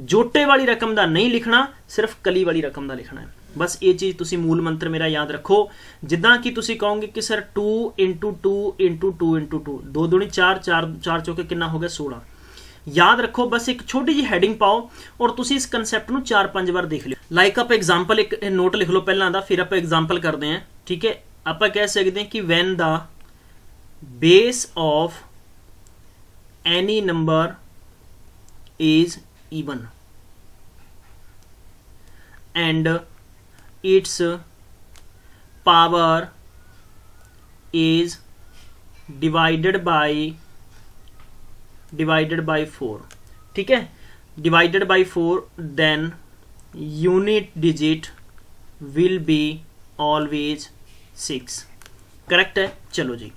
जोटे वाली रकम का नहीं लिखना, सिर्फ कली वाली रकम का लिखना है। बस ये चीज़ तुसी मूल मंत्र मेरा याद रखो। जिदा कि तुसी कहोगे कि सर 2 × 2 × 2 × 2, 2 दूनी 4, 4 चौके कितना हो गया 16। याद रखो, बस एक छोटी जी हैडिंग पाओ और तुसी इस कंसैप्ट ਨੂੰ 4-5 बार देख लियो। लाइक आप एग्जाम्पल एक नोट लिख लो पहला दा, फिर आप एग्जाम्पल करते हैं, ठीक है। आप कह सकते हैं कि when the base of any number is even and its power is divided by 4, ठीक है, divided by 4, then unit digit will be always 6। Correct है। चलो जी,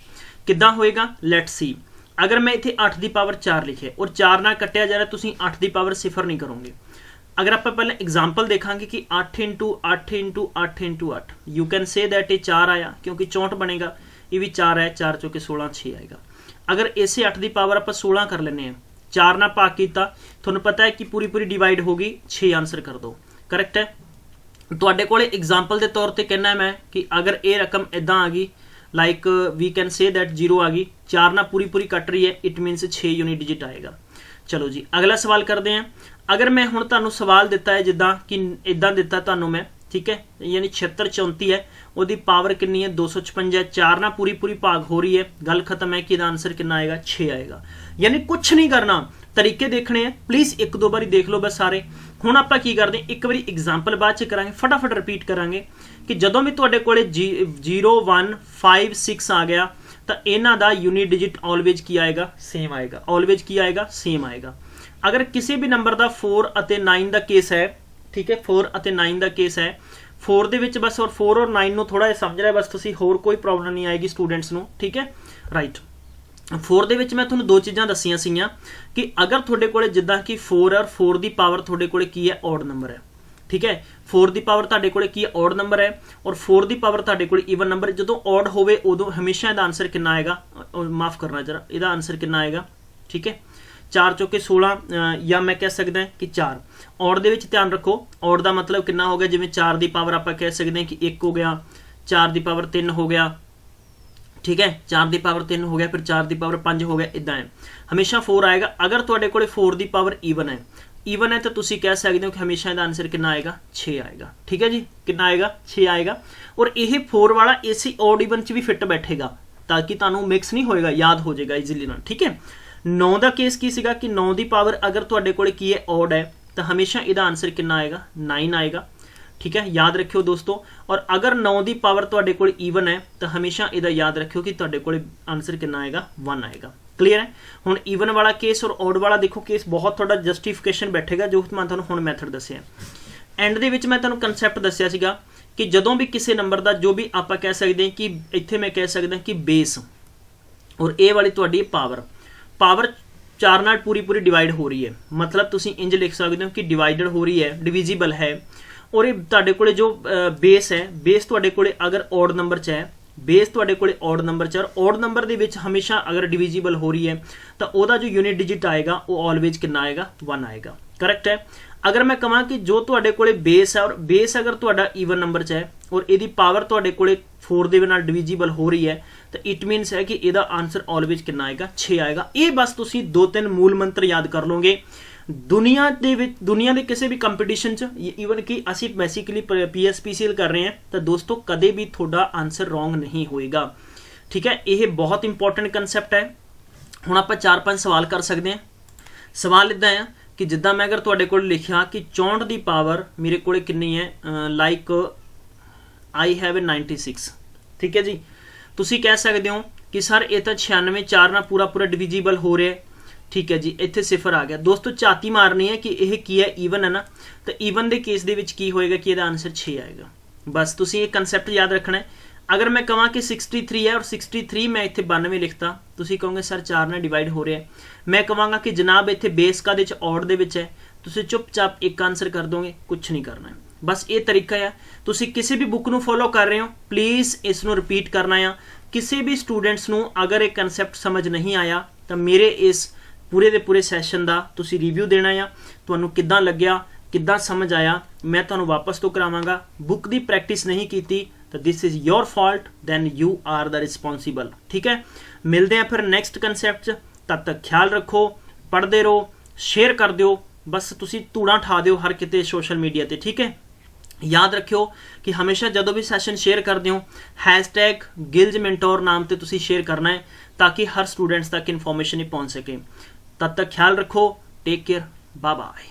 किद्दां होएगा, लेट्स सी। अगर मैं इत्थे 8 की पावर 4 लिखे और 4 नाल कट्टिया जा रहा, तुसीं 8 की पावर 0 नहीं करोगे। अगर आप पहले एग्जाम्पल देखांगे कि 8 × 8 × 8 × 8, यू कैन से दैट ये 4 आया क्योंकि 64 बनेगा, ये भी 4 है, 4 चौके 16, 6 आएगा। अगर इसे 8 की पावर आप 16 कर लेने हैं, 4 ना भाग किया, थोड़ा पता है कि पूरी डिवाइड होगी, 6 आंसर कर दो। करेक्ट है। तुहाडे कोले एग्जाम्पल के तौर पर कहना मैं कि अगर ये रकम इदा आ गई, like we can say that 0 आ गई, 4 ना पूरी कट रही है, इट मीनस 6 यूनिट डिजिट आएगा। चलो जी, अगला सवाल करते हैं। अगर मैं हुण तुहानूं सवाल दिता है जिदा कि इदा दिता तुहानूं मैं, ठीक है, यानी 76 34 है, उसकी पावर कितनी है 256, 4 ना पूरी भाग हो रही है, गल खत्म है कि आंसर कितना आएगा 6 आएगा। यानी कुछ नहीं करना, तरीके देखने हैं, प्लीज़ 1-2 बारी देख लो बस सारे। हुण आपां की करते हैं, एक बारी एग्जाम्पल बाद च करांगे, फटाफट रिपीट करांगे कि जदों भी तुहाडे कोले 0, 1, 5, 6 आ गया तो इन्हां दा यूनिट डिजिट ऑलवेज की आएगा, सेम आएगा। ऑलवेज की आएगा, सेम आएगा। अगर किसी भी नंबर का 4 और 9 का केस है, ठीक है, 4 और 9 का केस है, 4 दे विच बस और 4 और 9 नूं थोड़ा समझ रहा, बस तुसीं होर कोई प्रॉब्लम नहीं आएगी स्टूडेंट्स नूं, ठीक है, राइट। 4 दे विच मैं तुहानूं 2 चीज़ां दस्सियां सीगियां कि अगर तुहाडे कोले जिद्दां कि 4 और 4 की पावर तुहाडे कोले की है, ऑड नंबर है, ठीक है, 4 की पावर तुहाडे कोले की है, ऑड नंबर है, और 4 की पावर तुहाडे कोले ईवन नंबर है। जदों ऑड होवे उदों हमेशा इहदा आंसर कितना आएगा, माफ़ करना जरा, इहदा आंसर कितना आएगा, ठीक है, 4 चौके 16, या मैं कह सकदा कि 4। ऑड दे विच ध्यान रखो, ऑड का मतलब कितना हो गया, जिवें 4 की पावर आप कह सकते हैं कि 1 हो गया, 4 की पावर 3 हो गया, ठीक है, 4 की पावर 3 हो गया, फिर 4 की पावर 5 हो गया, इदा है, हमेशा 4 आएगा। अगर तुहाडे कोले 4 की पावर ईवन है तो तुसी कह सकते हो कि हमेशा इहदा आंसर कितना आएगा, 6 आएगा, ठीक है जी, कितना आएगा, 6 आएगा। और यह 4 वाला इसी ऑड ईवन च भी फिट बैठेगा, ताकि तुहानू मिक्स नहीं होएगा, याद हो जाएगा ईजिली ना, ठीक है। 9 का केस की सीगा कि 9 की पावर अगर तुहाडे कोले की है ऑड है तो हमेशा इहदा आंसर कितना आएगा 9 आएगा, ठीक है, याद रखियो दोस्तों। और अगर 9 की पावर तुहाडे कोल ईवन है तो हमेशा इहदा याद रखियो कि तुहाडे कोल आंसर कितना आएगा 1 आएगा। क्लीयर है। हुण ईवन वाला केस और ऑड वाला देखो केस बहुत थोड़ा जस्टिफिकेशन बैठेगा जो मैं तुहानू हुण मैथड दस्सिया। एंड दे विच मैं तुहानू कंसैप्ट दस्सिया सीगा कि जदों भी किसी नंबर का जो भी आप कह सकते हैं कि इत्थे मैं कह सकदा कि बेस और ए वाली तुहाडी पावर 4 नाल पूरी पूरी डिवाइड हो रही है, मतलब तुसी इंज लिख सकते हो कि डिवाइडेड हो रही है, डिविजिबल है। और ये तुहाडे कोले जो बेस है, बेस तुहाडे कोले अगर ऑड नंबर च है, बेस तुहाडे कोले ऑड नंबर च, और ऑड नंबर दे विच हमेशा अगर डिविजिबल हो रही है तो ओहदा जो यूनिट डिजिट आएगा वो ऑलवेज कितना आएगा 1 आएगा। करेक्ट है। अगर मैं कहां कि जो तुहाडे कोले बेस है और बेस अगर तुहाडा ईवन नंबर च है और इहदी पावर तुहाडे कोले 4 दे नाल डिविजिबल हो रही है तो इट मीनस है कि इहदा आंसर ऑलवेज कितना आएगा 6 आएगा। ये बस तुसी 2-3 मूल मंत्र याद कर लोगे। दुनिया के किसी भी कंपीटिशन च ईवन कि असी बेसिकली PSPCL कर रहे हैं तो दोस्तों कदे भी थोड़ा आंसर रॉन्ग नहीं होएगा, ठीक है। ये बहुत इंपॉर्टेंट कंसैप्ट है। हुण आपां 4-5 सवाल कर सकते हैं। सवाल इदां है कि जिद्दां मैं अगर तुहाडे कोल लिखिया कि 64 की पावर मेरे कोल कितनी है, लाइक आई हैव 96, ठीक है जी। तुसी कह सकते हो कि सर ये तो 96 4 ना पूरा पूरा डिविजिबल हो रहा है, ठीक है जी, इत्थे 0 आ गया। दोस्तों झाती मारनी है कि यह की है ईवन है ना, तो ईवन के केस दे विच की होएगा कि इहदा आंसर 6 आएगा। बस तुसी ये कंसैप्ट याद रखना है। अगर मैं कहां कि 63 है और 63 मैं इत्थे 92 लिखता, तुसी कहोगे सर 4 नाल डिवाइड हो रहा है। मैं कहांगा कि जनाब इत्थे बेस का दे च ऑड दे विच है, तुसी चुपचाप एक आंसर कर दोगे, कुछ नहीं करना है। बस ये तरीका है। तुसी किसी भी बुक नू फॉलो कर रहे हो प्लीज़ इसनू रिपीट करना है। किसी भी स्टूडेंट्स नू अगर एक कंसैप्ट समझ नहीं आया तो मेरे इस पूरे दे पूरे सैशन का तुसी रिव्यू देना है, तुहानू किद्दां लग्या, किद्दां समझ आया, मैं तुहानू वापस तो करावांगा। बुक की प्रैक्टिस नहीं की तो this is your fault, then you are the responsible, ठीक है। मिलते हैं फिर नैक्सट कंसैप्ट। तब तक ख्याल रखो, पढ़ते रहो, शेयर कर दो, बस तुसी धूड़ा ठा दो हर किते सोशल मीडिया पर, ठीक है। याद रखियो कि हमेशा जदों भी सैशन शेयर करते हो #गिल्ज मेंटोर नाम से तुसी शेयर करना है ताकि हर स्टूडेंट्स तक इन्फॉर्मेशन ही पहुँच सके। तब तक ख्याल रखो, टेक केयर, बाय बाय।